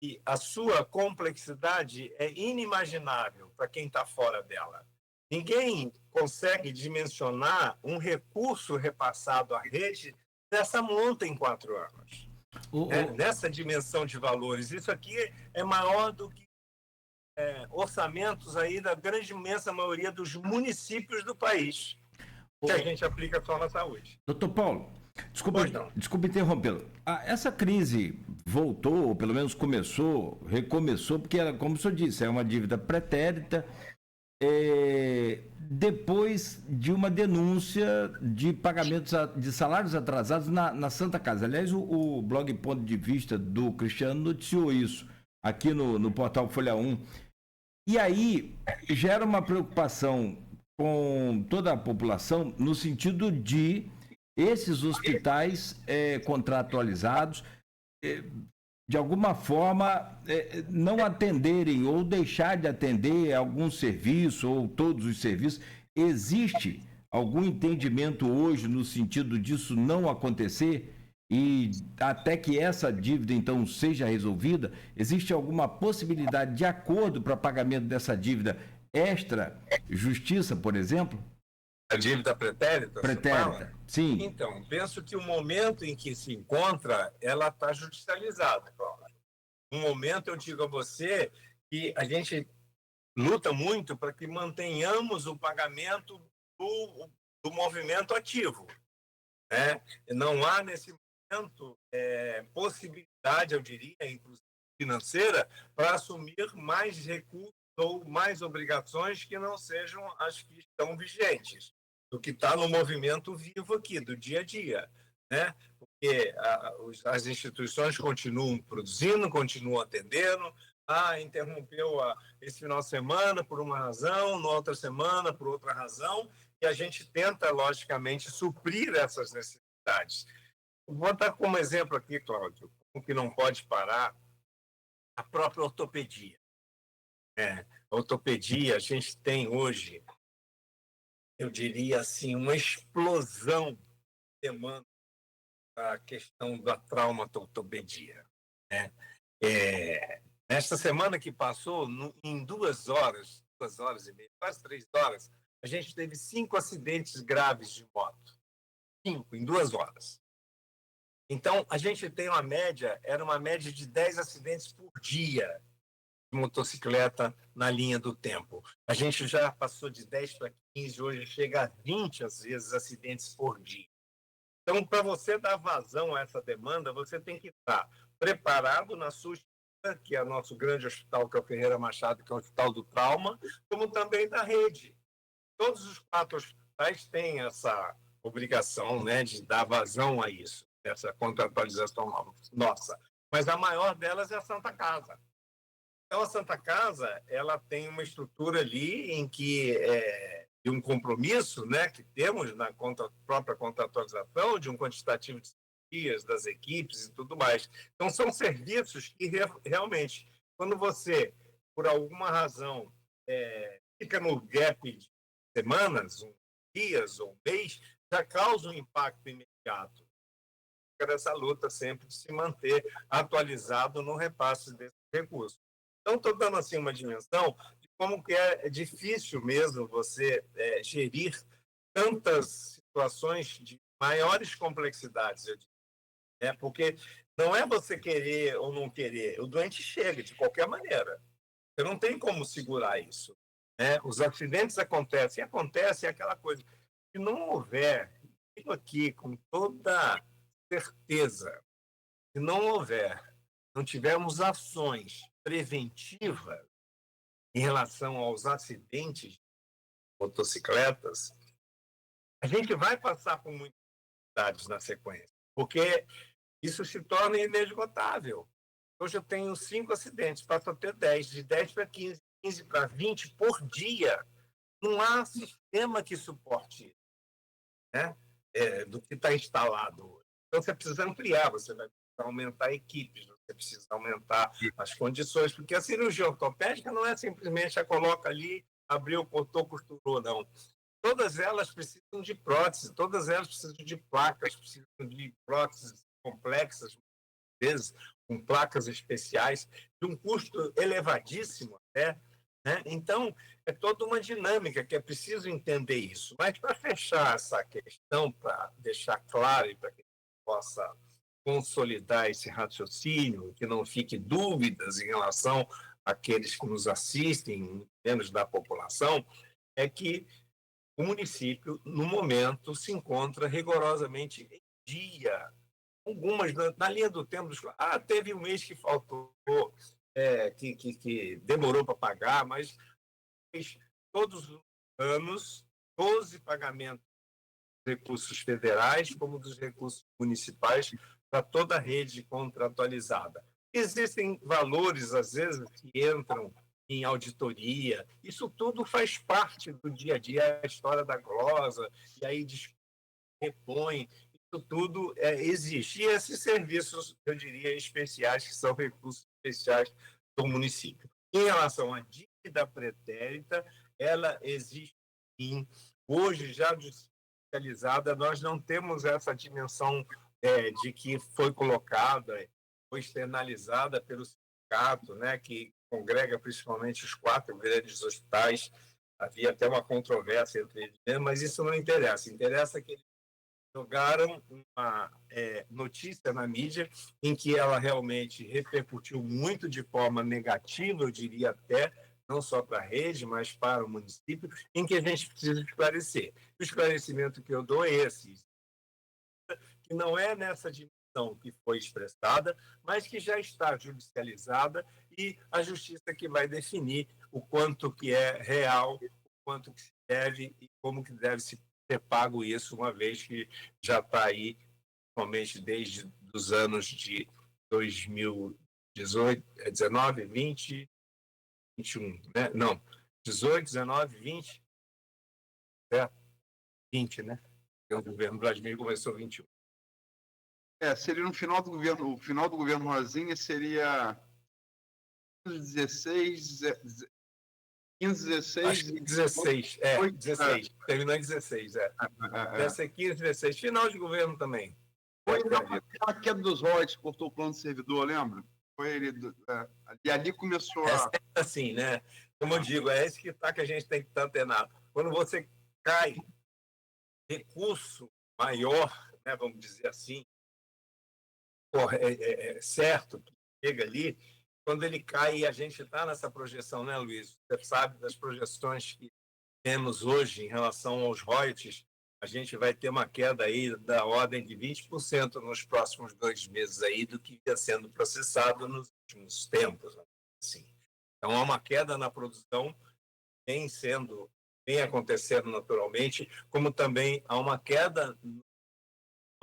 e a sua complexidade é inimaginável para quem está fora dela. Ninguém consegue dimensionar um recurso repassado à rede dessa monta em 4 anos. Nessa dimensão de valores. Isso aqui é maior do que orçamentos aí da grande imensa maioria dos municípios do país, que a gente aplica só na saúde. Doutor Paulo, desculpa interrompê-lo. Essa crise voltou, ou pelo menos recomeçou, porque, como o senhor disse, é uma dívida pretérita, depois de uma denúncia de pagamentos de salários atrasados na Santa Casa. Aliás, o blog Ponto de Vista do Cristiano noticiou isso aqui no portal Folha 1. E aí gera uma preocupação com toda a população no sentido de esses hospitais contratualizados de alguma forma não atenderem ou deixar de atender algum serviço ou todos os serviços. Existe algum entendimento hoje no sentido disso não acontecer? E até que essa dívida, então, seja resolvida, existe alguma possibilidade de acordo para pagamento dessa dívida extra-justiça, por exemplo? A dívida pretérita? Pretérita, sim. Então, penso que o momento em que se encontra, ela está judicializada, Cláudio. No momento, eu digo a você que a gente luta muito para que mantenhamos o pagamento do movimento ativo, né? Não há, nesse momento, possibilidade, eu diria, inclusive financeira, para assumir mais recursos ou mais obrigações que não sejam as que estão vigentes, do que está no movimento vivo aqui, do dia a dia, né? Porque as instituições continuam produzindo, continuam atendendo, interrompeu esse final de semana por uma razão, na outra semana por outra razão, e a gente tenta, logicamente, suprir essas necessidades. Vou dar como exemplo aqui, Cláudio, o que não pode parar, a própria ortopedia. A ortopedia, a gente tem hoje, eu diria assim, uma explosão de demanda da questão da traumatortopedia. Nesta semana que passou, em 2 horas e meia, quase 3 horas, a gente teve 5 acidentes graves de moto. 5 em 2 horas. Então, a gente tem era uma média de 10 acidentes por dia de motocicleta na linha do tempo. A gente já passou de 10 para 15, hoje chega a 20, às vezes, acidentes por dia. Então, para você dar vazão a essa demanda, você tem que estar preparado na sua estrutura, que é o nosso grande hospital, que é o Ferreira Machado, que é o Hospital do Trauma, como também da rede. Todos os 4 hospitais têm essa obrigação, né, de dar vazão a isso, essa contratualização nossa. Mas a maior delas é a Santa Casa. Então, a Santa Casa, ela tem uma estrutura ali em que de um compromisso, né, que temos na própria contratualização, de um quantitativo de dias das equipes e tudo mais. Então, são serviços que realmente, quando você, por alguma razão, fica no gap de semanas, dias ou mês, já causa um impacto imediato. Fica nessa luta sempre de se manter atualizado no repasse desses recursos. Então, estou dando assim uma dimensão de como que é difícil mesmo você gerir tantas situações de maiores complexidades, eu diria, porque não é você querer ou não querer, o doente chega de qualquer maneira. Você não tem como segurar isso. Né? Os acidentes acontecem é aquela coisa. Se não houver, digo aqui com toda certeza, se não tivermos ações preventivas em relação aos acidentes de motocicletas, a gente vai passar por muitas dificuldades na sequência, porque isso se torna inesgotável. Hoje eu tenho 5 acidentes, passo a ter 10, de 10 para 15, 15 para 20 por dia. Não há sistema que suporte isso, né? Do que está instalado hoje. Então, você precisa ampliar, você vai precisar aumentar equipes, você precisa aumentar as condições, porque a cirurgia ortopédica não é simplesmente coloca ali, abriu, cortou, costurou, não. Todas elas precisam de prótese, todas elas precisam de placas, precisam de próteses complexas, às vezes com placas especiais, de um custo elevadíssimo até, né? Então, é toda uma dinâmica que é preciso entender isso. Mas para fechar essa questão, para deixar claro e para que possa consolidar esse raciocínio, que não fique dúvidas em relação àqueles que nos assistem, menos da população, é que o município, no momento, se encontra rigorosamente em dia. Algumas, na linha do tempo, teve um mês que faltou, que demorou para pagar, mas todos os anos, 12 pagamentos dos recursos federais, como dos recursos municipais, para toda a rede contratualizada. Existem valores, às vezes, que entram em auditoria, isso tudo faz parte do dia a dia, a história da glosa, e aí repõe, isso tudo existe. E esses serviços, eu diria, especiais, que são recursos especiais do município. Em relação à dívida pretérita, ela existe sim. Hoje, já judicializada, nós não temos essa dimensão de que foi colocada, foi externalizada pelo sindicato, né, que congrega principalmente os 4 grandes hospitais. Havia até uma controvérsia entre eles, mas isso não interessa. Interessa que eles jogaram uma notícia na mídia em que ela realmente repercutiu muito de forma negativa, eu diria até, não só para a rede, mas para o município, em que a gente precisa esclarecer. O esclarecimento que eu dou é esse, que não é nessa dimensão que foi expressada, mas que já está judicializada e a justiça que vai definir o quanto que é real, o quanto que se deve e como que deve se ser pago isso, uma vez que já está aí, principalmente desde os anos de 2018, 19, 20, 21, né? Não, 18, 19, 20, 20, né? O governo brasileiro começou 21. Seria no final do governo, o final do governo Rosinha seria 16, 15, 16... Acho que 16, 16, terminou em 16, Deve ser 15, 16, final de governo também. Foi a queda dos royalties, cortou o plano de servidor, lembra? Foi ele, e ali começou a... Assim, né? Como eu digo, é esse que a gente tem que estar antenado. Quando você cai recurso maior, né, vamos dizer assim, certo, que chega ali, quando ele cai e a gente está nessa projeção, né, Luiz? Você sabe das projeções que temos hoje em relação aos royalties, a gente vai ter uma queda aí da ordem de 20% nos próximos 2 meses aí do que ia sendo processado nos últimos tempos. Assim. Então, há uma queda na produção, vem acontecendo naturalmente, como também há uma queda no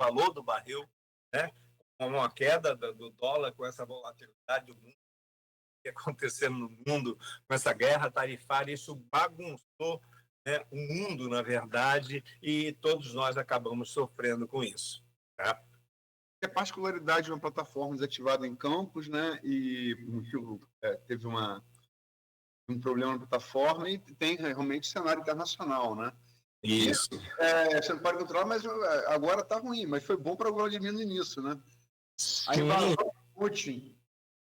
valor do barril, né? Uma queda do dólar com essa volatilidade do mundo que acontecendo no mundo, com essa guerra tarifária, isso bagunçou né, o mundo, na verdade, e todos nós acabamos sofrendo com isso. Tá? A particularidade de uma plataforma desativada em Campos, né, e teve um problema na plataforma e tem realmente cenário internacional, né? Isso. Você não pode controlar, mas agora está ruim, mas foi bom para o Vladimir no início, né? A Sim. invasão do Putin.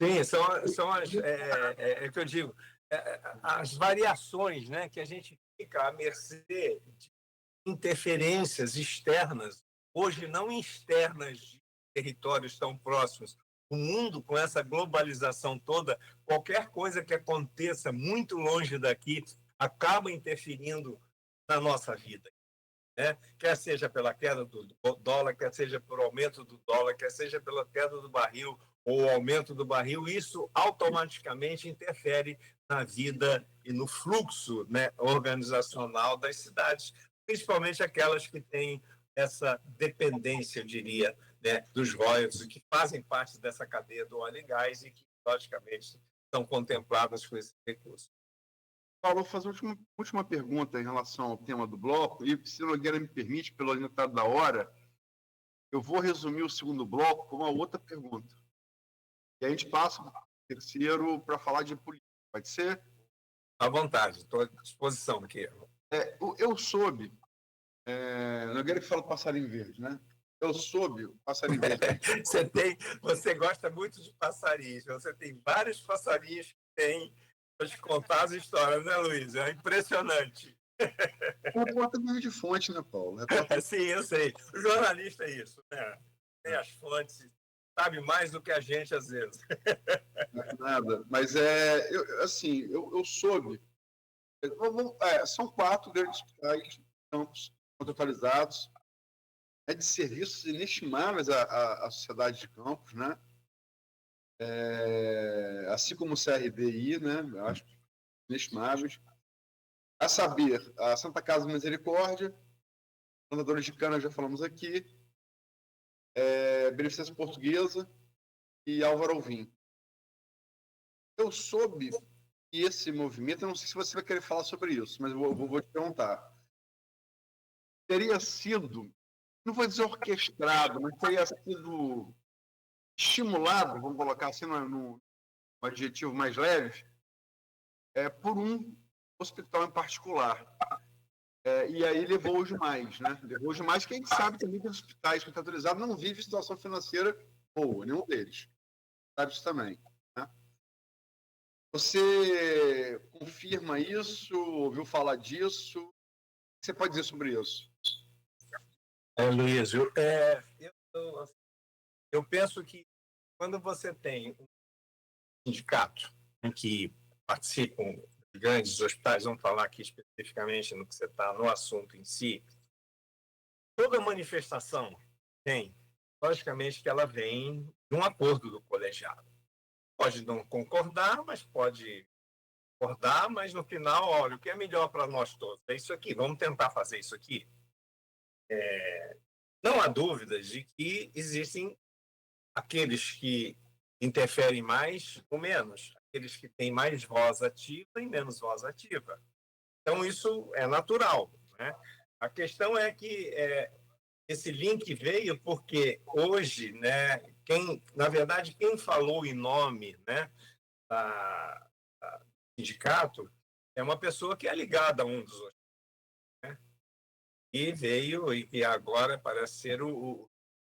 Sim, são as, que eu digo, as variações, né, que a gente fica à mercê de interferências externas, hoje não externas de territórios tão próximos. O mundo, com essa globalização toda, qualquer coisa que aconteça muito longe daqui acaba interferindo na nossa vida. Né? Quer seja pela queda do dólar, quer seja pelo aumento do dólar, quer seja pela queda do barril ou aumento do barril, isso automaticamente interfere na vida e no fluxo, né, organizacional das cidades, principalmente aquelas que têm essa dependência, eu diria, né, dos royalties, que fazem parte dessa cadeia do óleo e gás e que, logicamente, são contempladas com esse recurso. Paulo, vou fazer uma última pergunta em relação ao tema do bloco, e se Nogueira me permite, pelo adiantado da hora, eu vou resumir o segundo bloco com uma outra pergunta. E a gente passa para o terceiro para falar de política. Pode ser? À vontade, estou à disposição aqui. Eu soube, Nogueira que fala do passarinho verde, né? Eu soube o passarinho verde. Você gosta muito de passarinhos, você tem vários passarinhos que têm para te contar as histórias, né, Luiz? É impressionante. Repórter de fonte, né, Paulo? Sim, eu sei. O jornalista é isso, né? Tem as fontes, sabe mais do que a gente, às vezes. Nada, mas eu soube. São 4 grandes hospitais campos contratualizados, de serviços inestimáveis à sociedade de Campos, né? Assim como o CRDI, né? Eu acho inestimáveis. A saber, a Santa Casa Misericórdia, Plantadores de Cana, já falamos aqui, Beneficência Portuguesa e Álvaro Alvim. Eu soube que esse movimento, eu não sei se você vai querer falar sobre isso, mas vou te perguntar. Teria sido, não vou dizer orquestrado, mas teria sido estimulado, vamos colocar assim no adjetivo mais leve, por um hospital em particular. E aí levou os demais, né? Levou os demais, que a gente sabe também que os hospitais contratualizados não vivem situação financeira boa, nenhum deles. Sabe isso também. Né? Você confirma isso? Ouviu falar disso? O que você pode dizer sobre isso? Luiz, eu penso que quando você tem um sindicato em que participam de grandes hospitais, vamos falar aqui especificamente no que você está no assunto em si, toda manifestação tem, logicamente, que ela vem de um acordo do colegiado. Pode não concordar, mas pode concordar, mas no final, olha, o que é melhor para nós todos é isso aqui, vamos tentar fazer isso aqui. Não há dúvidas de que existem aqueles que interferem mais ou menos, aqueles que têm mais voz ativa e menos voz ativa. Então, isso é natural. Né? A questão é que esse link veio porque hoje, né, na verdade, quem falou em nome, né, do sindicato é uma pessoa que é ligada a um dos outros. E veio, e agora parece ser o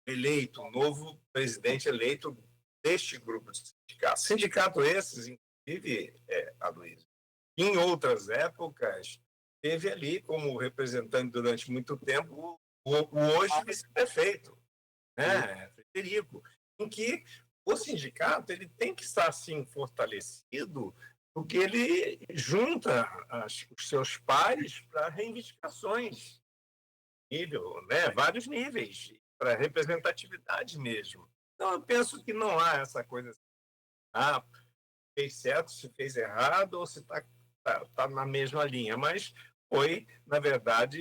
eleito, o novo presidente eleito deste grupo de sindicatos. Sindicato esses, inclusive, Aloysio, em outras épocas, teve ali como representante durante muito tempo o hoje vice-prefeito, né, Frederico, em que o sindicato ele tem que estar, assim, fortalecido, porque ele junta os seus pares para reivindicações. Vários níveis, para representatividade mesmo. Então, eu penso que não há essa coisa assim, fez certo, se fez errado, ou se tá na mesma linha. Mas foi, na verdade,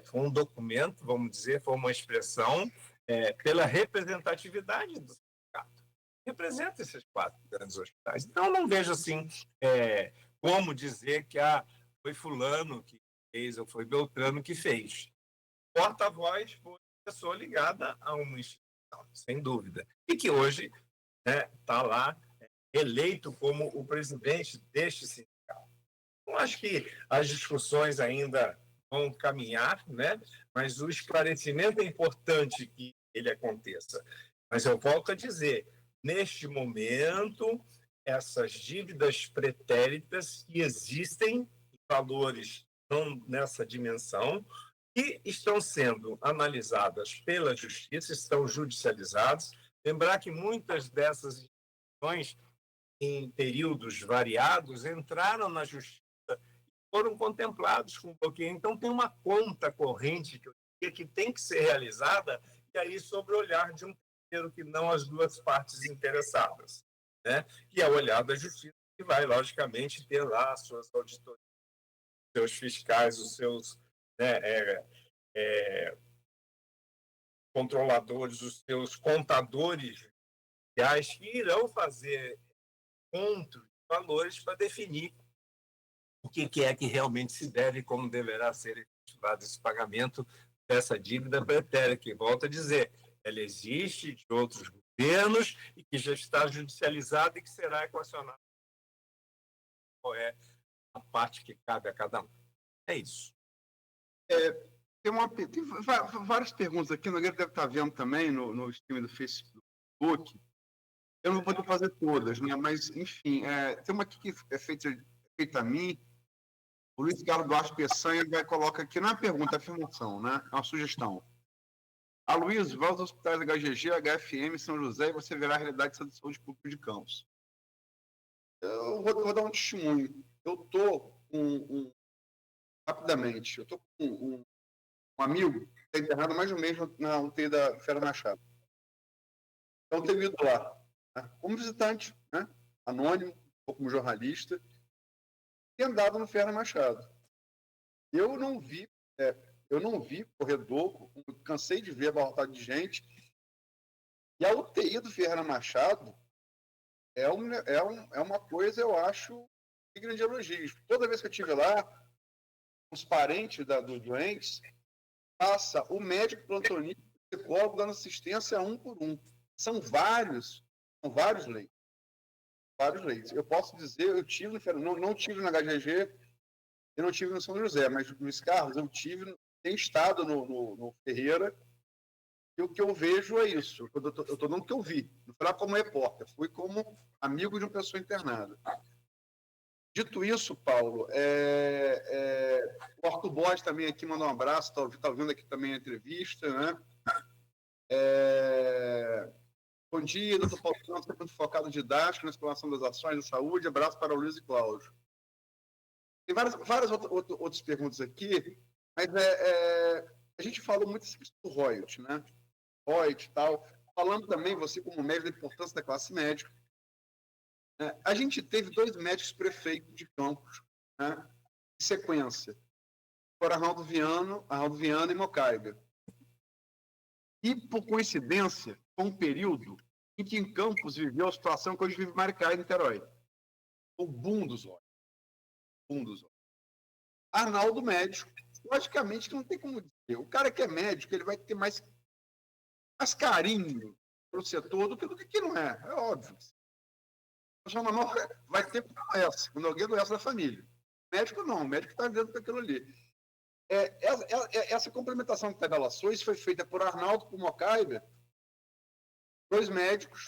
foi um documento, vamos dizer, foi uma expressão pela representatividade do sindicato. Representa esses 4 grandes hospitais. Então, não vejo assim como dizer que foi fulano que fez ou foi Beltrano que fez. Porta-voz foi pessoa ligada a uma instituição, sem dúvida, e que hoje está lá eleito como o presidente deste sindicato. Eu acho que as discussões ainda vão caminhar, né? Mas o esclarecimento é importante que ele aconteça. Mas eu volto a dizer, neste momento, essas dívidas pretéritas que existem, valores não nessa dimensão, que estão sendo analisadas pela Justiça, estão judicializadas. Lembrar que muitas dessas instituições, em períodos variados, entraram na Justiça e foram contemplados com bloqueio. Então, tem uma conta corrente que tem que ser realizada, e aí sob o olhar de um terceiro que não as duas partes interessadas, né? Que é o olhar da Justiça, que vai, logicamente, ter lá as suas auditorias, os seus fiscais, os seus controladores, os seus contadores fiscais, que irão fazer encontros de valores para definir o que é que realmente se deve e como deverá ser efetivado esse pagamento dessa dívida pretérita, que, volto a dizer, ela existe de outros governos e que já está judicializada e que será equacionada. Qual é a parte que cabe a cada um? É isso. Tem várias perguntas aqui, o Nogueira deve estar vendo também no stream do Facebook. Eu não vou poder fazer todas, né? Mas, enfim, tem uma aqui que é feita a mim. O Luiz Carlos Duarte Peçanha coloca aqui, não é uma pergunta, é afirmação, né? É uma sugestão. A Luiz, vai aos hospitais HGG, HFM, São José e você verá a realidade da saúde pública de Campos. Eu vou dar um testemunho. Eu estou rapidamente, eu estou com um amigo que está internado há mais de um mês na UTI da Ferro Machado. Então, tenho ido lá, né, como visitante, né, anônimo, ou como jornalista, e andado no Ferro Machado. Eu não vi corredor, cansei de ver abarrotado de gente, e a UTI do Ferro Machado é uma coisa, eu acho, de grande elogio. Toda vez que eu estive lá, os parentes dos doentes, passa o médico plantonista, o psicólogo dando assistência um por um. São vários leitos. Vários leitos. Eu posso dizer, eu tive não tive no HGG, eu não tive no São José, mas no Luiz Carlos eu tive, tenho estado no Ferreira, e o que eu vejo é isso. Eu estou dando o que eu vi. Não fui lá como repórter, fui como amigo de uma pessoa internada. Dito isso, Paulo, o Arthur Borges também aqui mandou um abraço, está ouvindo aqui também a entrevista, né? Bom dia, doutor Paulo Santos, sempre muito focado em didático, na exploração das ações da saúde. Abraço para o Luiz e Cláudio. Tem várias outras perguntas aqui, mas a gente falou muito do royalties, né? Royalties e tal. Falando também, você como médico, da importância da classe médica. A gente teve 2 médicos prefeitos de Campos, né, em sequência. Foram Arnaldo Viana e Mocaibe. E, por coincidência, foi um período em que em Campos viveu a situação que hoje vive Maricá e Niterói. O boom dos olhos. Arnaldo médico, logicamente que não tem como dizer. O cara que é médico, ele vai ter mais carinho pelo setor do que quem não é. É óbvio. Vai ter quando alguém adoece da família. Médico não, o médico está dentro daquilo ali. Essa complementação de tabelações foi feita por Arnaldo, por Mocaibe, 2 médicos,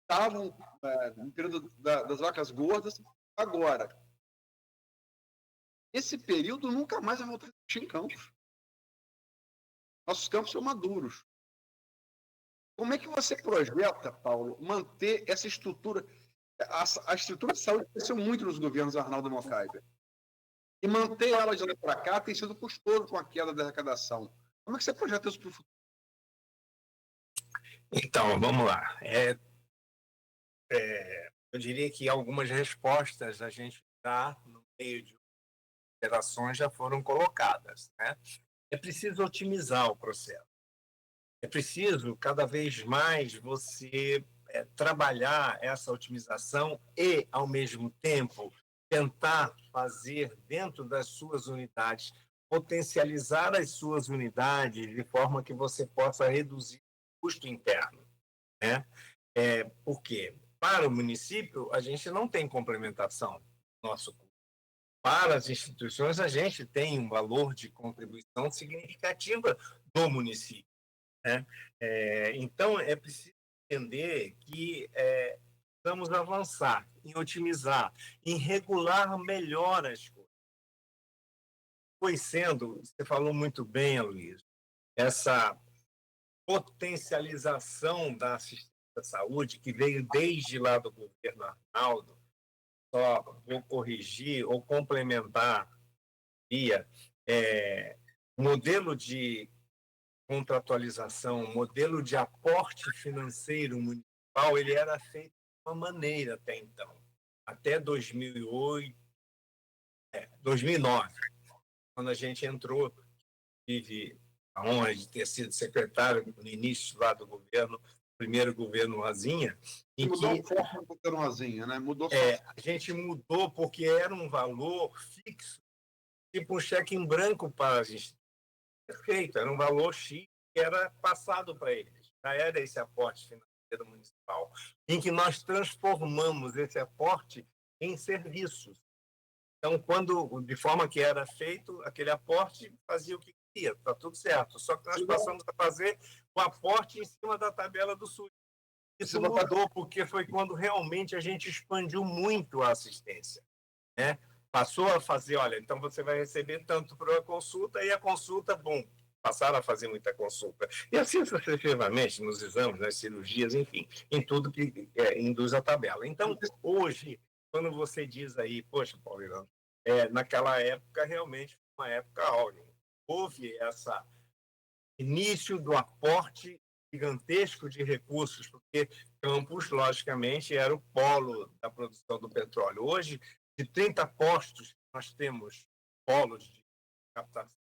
estavam no período das vacas gordas. Agora, esse período nunca mais vai voltar a existir em Campos. Nossos campos são maduros. Como é que você projeta, Paulo, manter essa estrutura? A estrutura de saúde cresceu muito nos governos Arnaldo e Mocaibe. E manter ela de lá para cá tem sido custoso com a queda da arrecadação. Como é que você projeta isso para o futuro? Então, vamos lá. Eu diria que algumas respostas a gente dá no meio de operações já foram colocadas, né? É preciso otimizar o processo. É preciso, cada vez mais, você trabalhar essa otimização e, ao mesmo tempo, tentar fazer dentro das suas unidades, potencializar as suas unidades de forma que você possa reduzir o custo interno, né? Por quê? Para o município, a gente não tem complementação do nosso custo. Para as instituições, a gente tem um valor de contribuição significativa do município, né? Então, é preciso entender que precisamos avançar em otimizar, em regular melhor as coisas. Foi sendo, você falou muito bem, Luiz, essa potencialização da assistência à saúde, que veio desde lá do governo Arnaldo, só vou corrigir ou complementar, modelo de contratualização, modelo de aporte financeiro municipal, ele era feito de uma maneira até então, até 2008, 2009, quando a gente entrou, tive a honra de ter sido secretário no início lá do governo, primeiro governo Rosinha. Mudou a forma do governo Rosinha, né? Mudou a gente mudou porque era um valor fixo, tipo um cheque em branco para a gente. Perfeito, era um valor X que era passado para eles. Já era esse aporte financeiro municipal, em que nós transformamos esse aporte em serviços. Então, de forma que era feito, aquele aporte fazia o que queria, está tudo certo. Só que nós passamos a fazer o aporte em cima da tabela do SUS. Isso mudou porque foi quando realmente a gente expandiu muito a assistência, né? Passou a fazer, olha, então você vai receber tanto para a consulta, e a consulta, bom, passaram a fazer muita consulta. E assim sucessivamente, nos exames, nas cirurgias, enfim, em tudo que induz a tabela. Então, hoje, quando você diz aí, poxa, Paulo, naquela época, realmente, foi uma época áurea. Houve esse início do aporte gigantesco de recursos, porque Campos, logicamente, era o polo da produção do petróleo. Hoje, de 30 postos, nós temos polos de captação,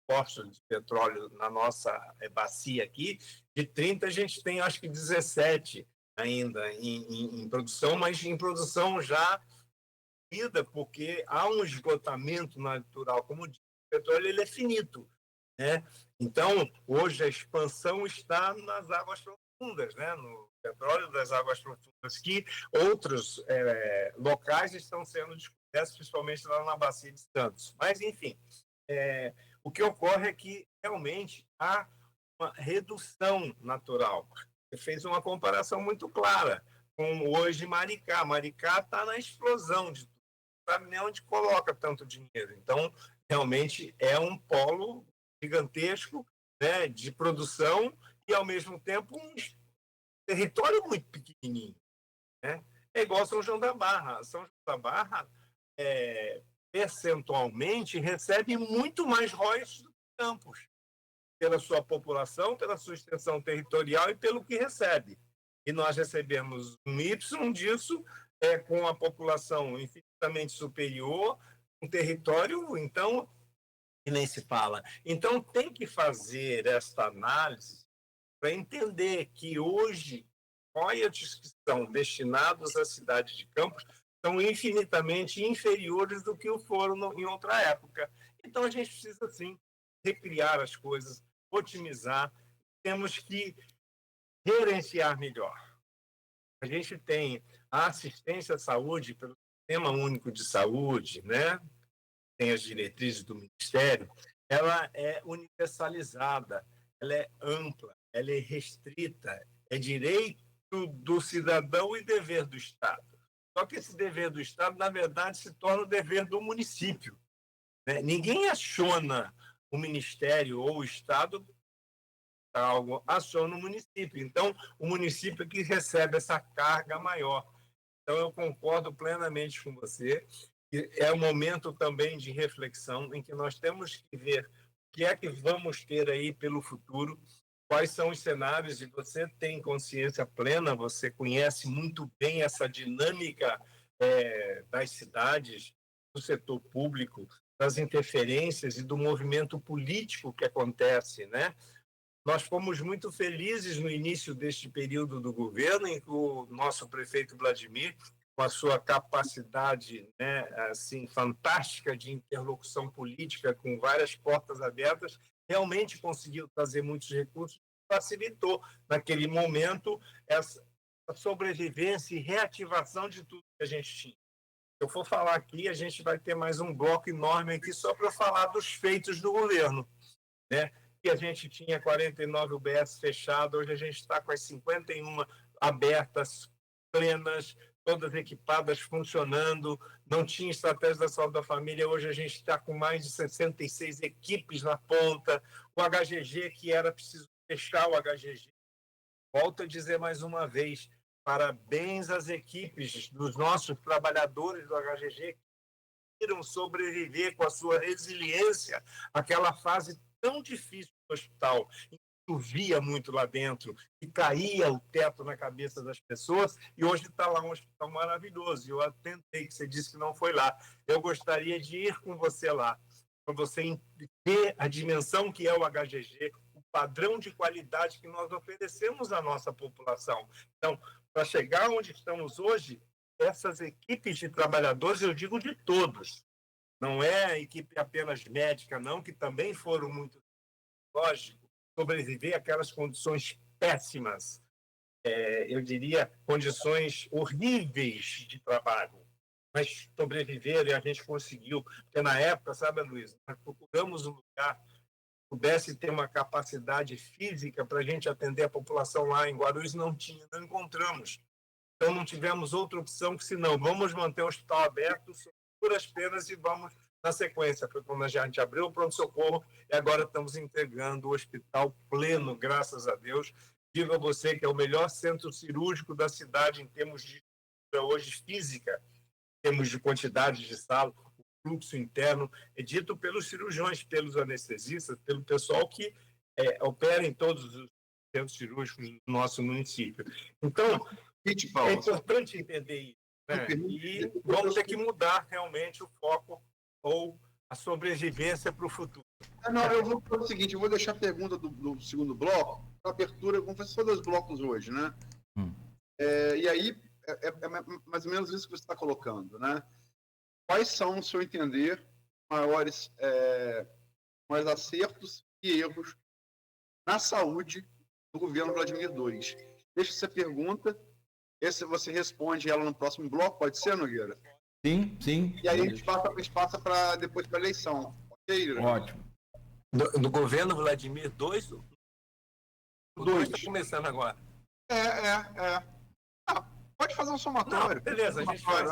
postos de petróleo na nossa bacia aqui, de 30 a gente tem, acho que 17 ainda em produção, mas em produção já ida, porque há um esgotamento natural, como diz, o petróleo ele é finito, né? Então, hoje a expansão está nas águas profundas, né? No petróleo das águas profundas, que outros locais estão sendo descobertos, principalmente lá na Bacia de Santos. Mas, enfim, o que ocorre é que realmente há uma redução natural. Você fez uma comparação muito clara com hoje Maricá. Maricá está na explosão de tudo, não sabe nem onde coloca tanto dinheiro. Então, realmente é um polo gigantesco, né, de produção e, ao mesmo tempo, um território muito pequenininho, né? É igual São João da Barra. São João da Barra, percentualmente, recebe muito mais royalties do que Campos, pela sua população, pela sua extensão territorial e pelo que recebe. E nós recebemos um Y disso, com a população infinitamente superior, um território, então, que nem se fala. Então, tem que fazer esta análise para entender que hoje royalties que são destinados à cidade de Campos são infinitamente inferiores do que o foram em outra época. Então, a gente precisa, sim, recriar as coisas, otimizar, temos que gerenciar melhor. A gente tem a assistência à saúde pelo Sistema Único de Saúde, né? Tem as diretrizes do Ministério, ela é universalizada, ela é ampla, ela é restrita, é direito do cidadão e dever do Estado. Só que esse dever do Estado, na verdade, se torna o dever do município, né? Ninguém aciona o Ministério ou o Estado, algo aciona o município. Então, o município é que recebe essa carga maior. Então, eu concordo plenamente com você. É um momento também de reflexão em que nós temos que ver o que é que vamos ter aí pelo futuro, quais são os cenários, e você tem consciência plena, você conhece muito bem essa dinâmica das cidades, do setor público, das interferências e do movimento político que acontece, né? Nós fomos muito felizes no início deste período do governo, em que o nosso prefeito Vladimir com a sua capacidade, né, assim, fantástica de interlocução política, com várias portas abertas, realmente conseguiu trazer muitos recursos, facilitou, naquele momento, essa sobrevivência e reativação de tudo que a gente tinha. Se eu for falar aqui, a gente vai ter mais um bloco enorme aqui só para falar dos feitos do governo, né? Que a gente tinha 49 UBS fechadas, hoje a gente está com as 51 abertas, plenas, todas equipadas, funcionando, não tinha estratégia da saúde da família, hoje a gente está com mais de 66 equipes na ponta, o HGG, que era preciso fechar o HGG. Volto a dizer mais uma vez, parabéns às equipes dos nossos trabalhadores do HGG que conseguiram sobreviver com a sua resiliência àquela fase tão difícil do hospital. Chovia muito lá dentro e caía o teto na cabeça das pessoas, e hoje está lá um hospital maravilhoso. Eu atentei, que você disse que não foi lá. Eu gostaria de ir com você lá, para você ver a dimensão que é o HGG, o padrão de qualidade que nós oferecemos à nossa população. Então, para chegar onde estamos hoje, essas equipes de trabalhadores, eu digo de todos, não é a equipe apenas médica, não, que também foram muito, lógico, sobreviver àquelas condições péssimas, eu diria, condições horríveis de trabalho, mas sobreviveram e a gente conseguiu, porque na época, sabe, Luiz, nós procuramos um lugar que pudesse ter uma capacidade física para a gente atender a população lá em Guarulhos, não tinha, não encontramos. Então não tivemos outra opção que senão, vamos manter o hospital aberto, por as penas e vamos na sequência. Foi quando a gente abriu o pronto-socorro e agora estamos entregando o hospital pleno, graças a Deus. Digo a você que é o melhor centro cirúrgico da cidade em termos de hoje física, em termos de quantidade de sala, o fluxo interno é dito pelos cirurgiões, pelos anestesistas, pelo pessoal que opera em todos os centros cirúrgicos do nosso município. Então, é importante entender isso, né? E vamos ter que mudar realmente o foco ou a sobrevivência para o futuro. Não, eu vou fazer o seguinte, eu vou deixar a pergunta do segundo bloco para abertura, vamos fazer só 2 blocos hoje, né? E aí, é mais ou menos isso que você está colocando, né? Quais são, no seu entender, maiores acertos e erros na saúde do governo Vladimir II? Deixa essa pergunta, você responde ela no próximo bloco, pode ser, Nogueira? Sim, sim. E aí a gente passa para depois para a eleição. Ok? Ótimo. Do governo Vladimir II? O 2 está começando agora. Pode fazer um somatório. Não, beleza, a gente faz.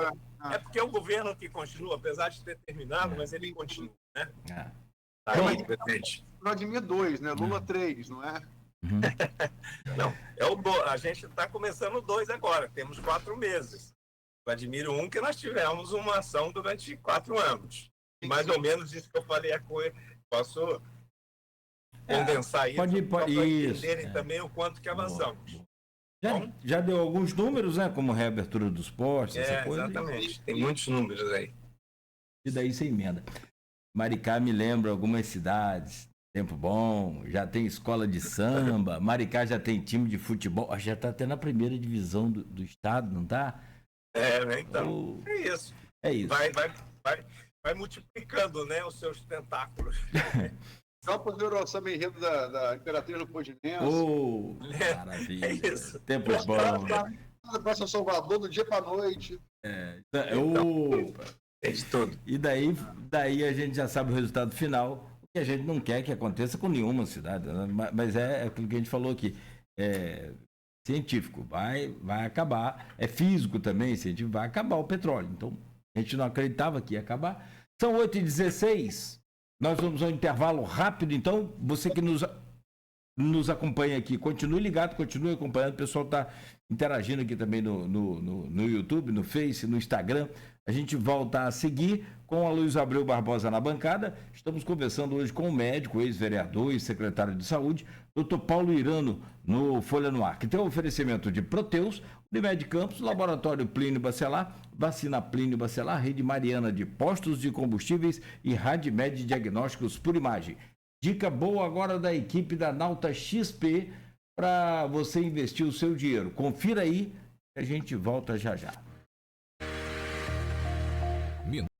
É porque é o governo que continua, apesar de ter terminado, mas ele continua, né? Aí, depende. Vladimir 2, né? Lula 3, não é? Não, a gente está começando o 2 agora, temos 4 meses. Vladimir 1, que nós tivemos uma ação durante 4 anos. Mais ou menos isso que eu falei, posso condensar isso para entenderem também o quanto que avançamos. Já deu alguns números, né? Como reabertura dos postos, essa coisa. Exatamente, tem muitos números aí. E daí você emenda. Maricá me lembra algumas cidades, tempo bom, já tem escola de samba, Maricá já tem time de futebol, já está até na primeira divisão do estado, não está? Então, é isso. É isso. Vai multiplicando, né, os seus tentáculos. Campos virou samba enredo da Imperatriz Leopoldinense. Maravilha. É isso. Tempo bom. Para São Salvador, do dia para a noite. É de tudo. E daí a gente já sabe o resultado final, o que a gente não quer que aconteça com nenhuma cidade, né? Mas é aquilo que a gente falou aqui. Científico, vai acabar. É físico também, científico, vai acabar o petróleo. Então, a gente não acreditava que ia acabar. São 8h16. Nós vamos ao intervalo rápido, então. Você que nos acompanha aqui, continue ligado, continue acompanhando. O pessoal está interagindo aqui também no YouTube, no Face, no Instagram. A gente volta a seguir com a Luiz Abreu Barbosa na bancada. Estamos conversando hoje com o médico, ex-vereador e secretário de Saúde, Dr. Paulo Irano, no Folha no Ar, que tem o oferecimento de Proteus, Unimed Campos, Laboratório Plínio Bacelar, Vacina Plínio Bacelar, Rede Mariana de Postos de Combustíveis e Radmed Diagnósticos por Imagem. Dica boa agora da equipe da Nauta XP para você investir o seu dinheiro. Confira aí, a gente volta já já. minutos.